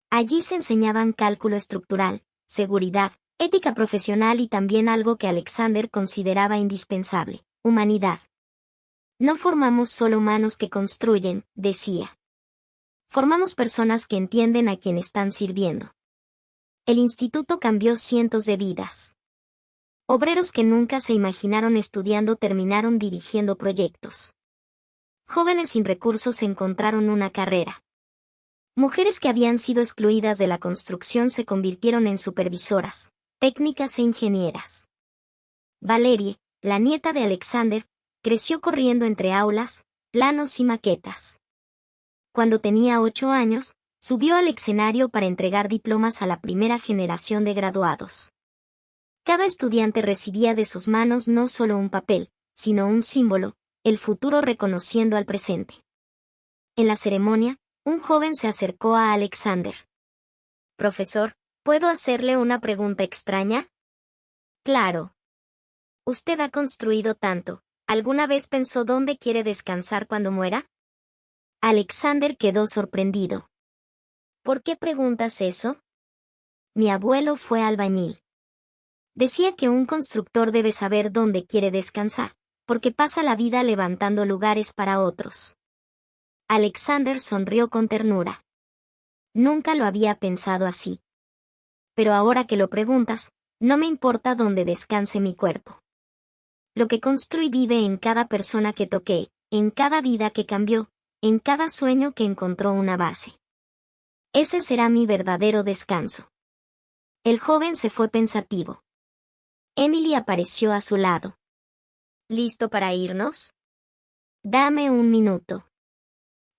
Allí se enseñaban cálculo estructural, seguridad, ética profesional y también algo que Alexander consideraba indispensable, humanidad. No formamos solo manos que construyen, decía. Formamos personas que entienden a quien están sirviendo. El instituto cambió cientos de vidas. Obreros que nunca se imaginaron estudiando terminaron dirigiendo proyectos. Jóvenes sin recursos encontraron una carrera. Mujeres que habían sido excluidas de la construcción se convirtieron en supervisoras, técnicas e ingenieras. Valerie, la nieta de Alexander, creció corriendo entre aulas, planos y maquetas. Cuando tenía 8 años, subió al escenario para entregar diplomas a la primera generación de graduados. Cada estudiante recibía de sus manos no solo un papel, sino un símbolo, el futuro reconociendo al presente. En la ceremonia, un joven se acercó a Alexander. Profesor, ¿puedo hacerle una pregunta extraña? Claro. Usted ha construido tanto. ¿Alguna vez pensó dónde quiere descansar cuando muera? Alexander quedó sorprendido. ¿Por qué preguntas eso? Mi abuelo fue albañil. Decía que un constructor debe saber dónde quiere descansar, porque pasa la vida levantando lugares para otros. Alexander sonrió con ternura. Nunca lo había pensado así. Pero ahora que lo preguntas, no me importa dónde descanse mi cuerpo. Lo que construí vive en cada persona que toqué, en cada vida que cambió, en cada sueño que encontró una base. Ese será mi verdadero descanso. El joven se fue pensativo. Emily apareció a su lado. ¿Listo para irnos? Dame un minuto.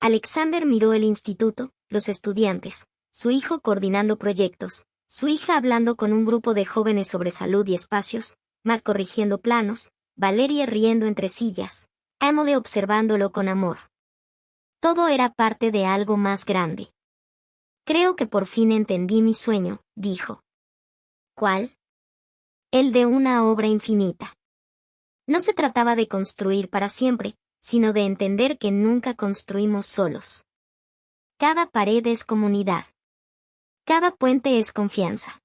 Alexander miró el instituto, los estudiantes, su hijo coordinando proyectos, su hija hablando con un grupo de jóvenes sobre salud y espacios, Matt corrigiendo planos, Valeria riendo entre sillas, Emily observándolo con amor. Todo era parte de algo más grande. Creo que por fin entendí mi sueño, dijo. ¿Cuál? El de una obra infinita. No se trataba de construir para siempre, sino de entender que nunca construimos solos. Cada pared es comunidad. Cada puente es confianza.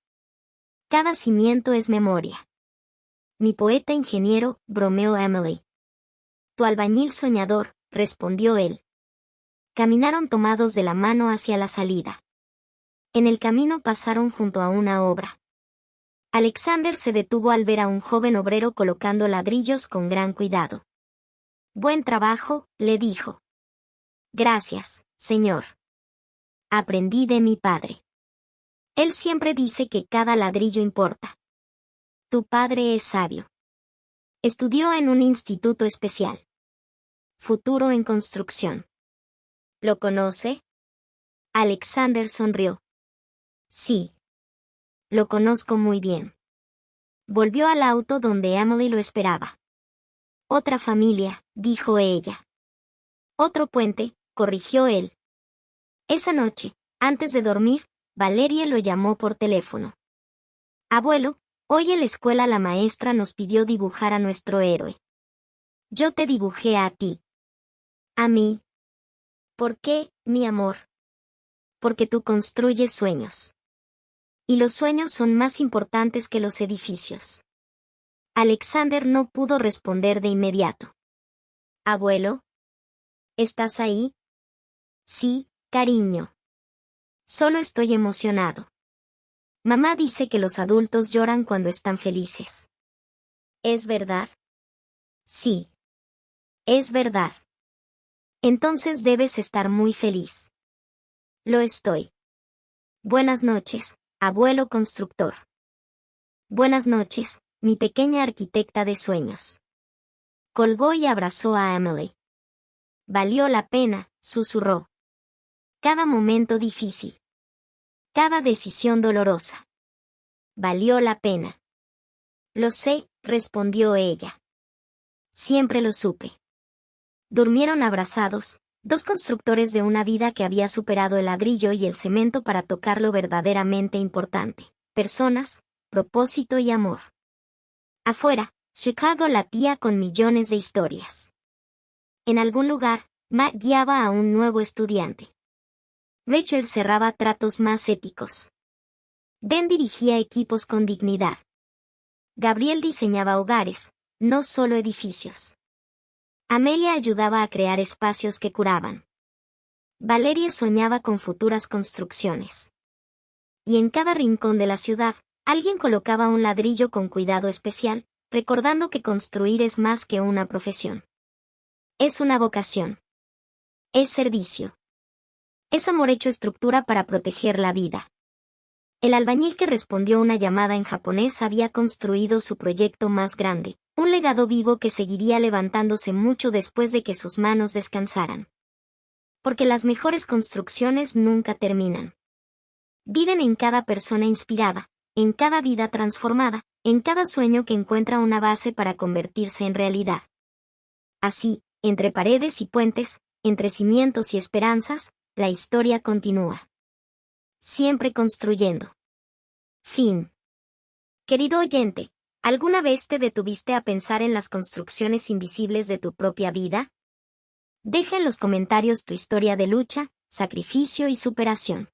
Cada cimiento es memoria. Mi poeta ingeniero, bromeó Emily. Tu albañil soñador, respondió él. Caminaron tomados de la mano hacia la salida. En el camino pasaron junto a una obra. Alexander se detuvo al ver a un joven obrero colocando ladrillos con gran cuidado. Buen trabajo, le dijo. Gracias, señor. Aprendí de mi padre. Él siempre dice que cada ladrillo importa. Tu padre es sabio. Estudió en un instituto especial. Futuro en construcción. ¿Lo conoce? Alexander sonrió. Sí. Lo conozco muy bien. Volvió al auto donde Emily lo esperaba. Otra familia, dijo ella. Otro puente, corrigió él. Esa noche, antes de dormir, Valeria lo llamó por teléfono. Abuelo, hoy en la escuela la maestra nos pidió dibujar a nuestro héroe. Yo te dibujé a ti. A mí. ¿Por qué, mi amor? Porque tú construyes sueños. Y los sueños son más importantes que los edificios. Alexander no pudo responder de inmediato. Abuelo, ¿estás ahí? Sí, cariño. Solo estoy emocionado. Mamá dice que los adultos lloran cuando están felices. ¿Es verdad? Sí. Es verdad. Entonces debes estar muy feliz. Lo estoy. Buenas noches, abuelo constructor. Buenas noches, mi pequeña arquitecta de sueños. Colgó y abrazó a Emily. Valió la pena, susurró. Cada momento difícil. Cada decisión dolorosa. Valió la pena. Lo sé, respondió ella. Siempre lo supe. Durmieron abrazados, dos constructores de una vida que había superado el ladrillo y el cemento para tocar lo verdaderamente importante. Personas, propósito y amor. Afuera, Chicago latía con millones de historias. En algún lugar, Matt guiaba a un nuevo estudiante. Rachel cerraba tratos más éticos. Ben dirigía equipos con dignidad. Gabriel diseñaba hogares, no solo edificios. Amelia ayudaba a crear espacios que curaban. Valeria soñaba con futuras construcciones. Y en cada rincón de la ciudad, alguien colocaba un ladrillo con cuidado especial, recordando que construir es más que una profesión. Es una vocación. Es servicio. Es amor hecho estructura para proteger la vida. El albañil que respondió una llamada en japonés había construido su proyecto más grande, un legado vivo que seguiría levantándose mucho después de que sus manos descansaran. Porque las mejores construcciones nunca terminan. Viven en cada persona inspirada, en cada vida transformada, en cada sueño que encuentra una base para convertirse en realidad. Así, entre paredes y puentes, entre cimientos y esperanzas, la historia continúa. Siempre construyendo. Fin. Querido oyente, ¿alguna vez te detuviste a pensar en las construcciones invisibles de tu propia vida? Deja en los comentarios tu historia de lucha, sacrificio y superación.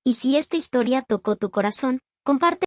Y si esta historia tocó tu corazón, comparte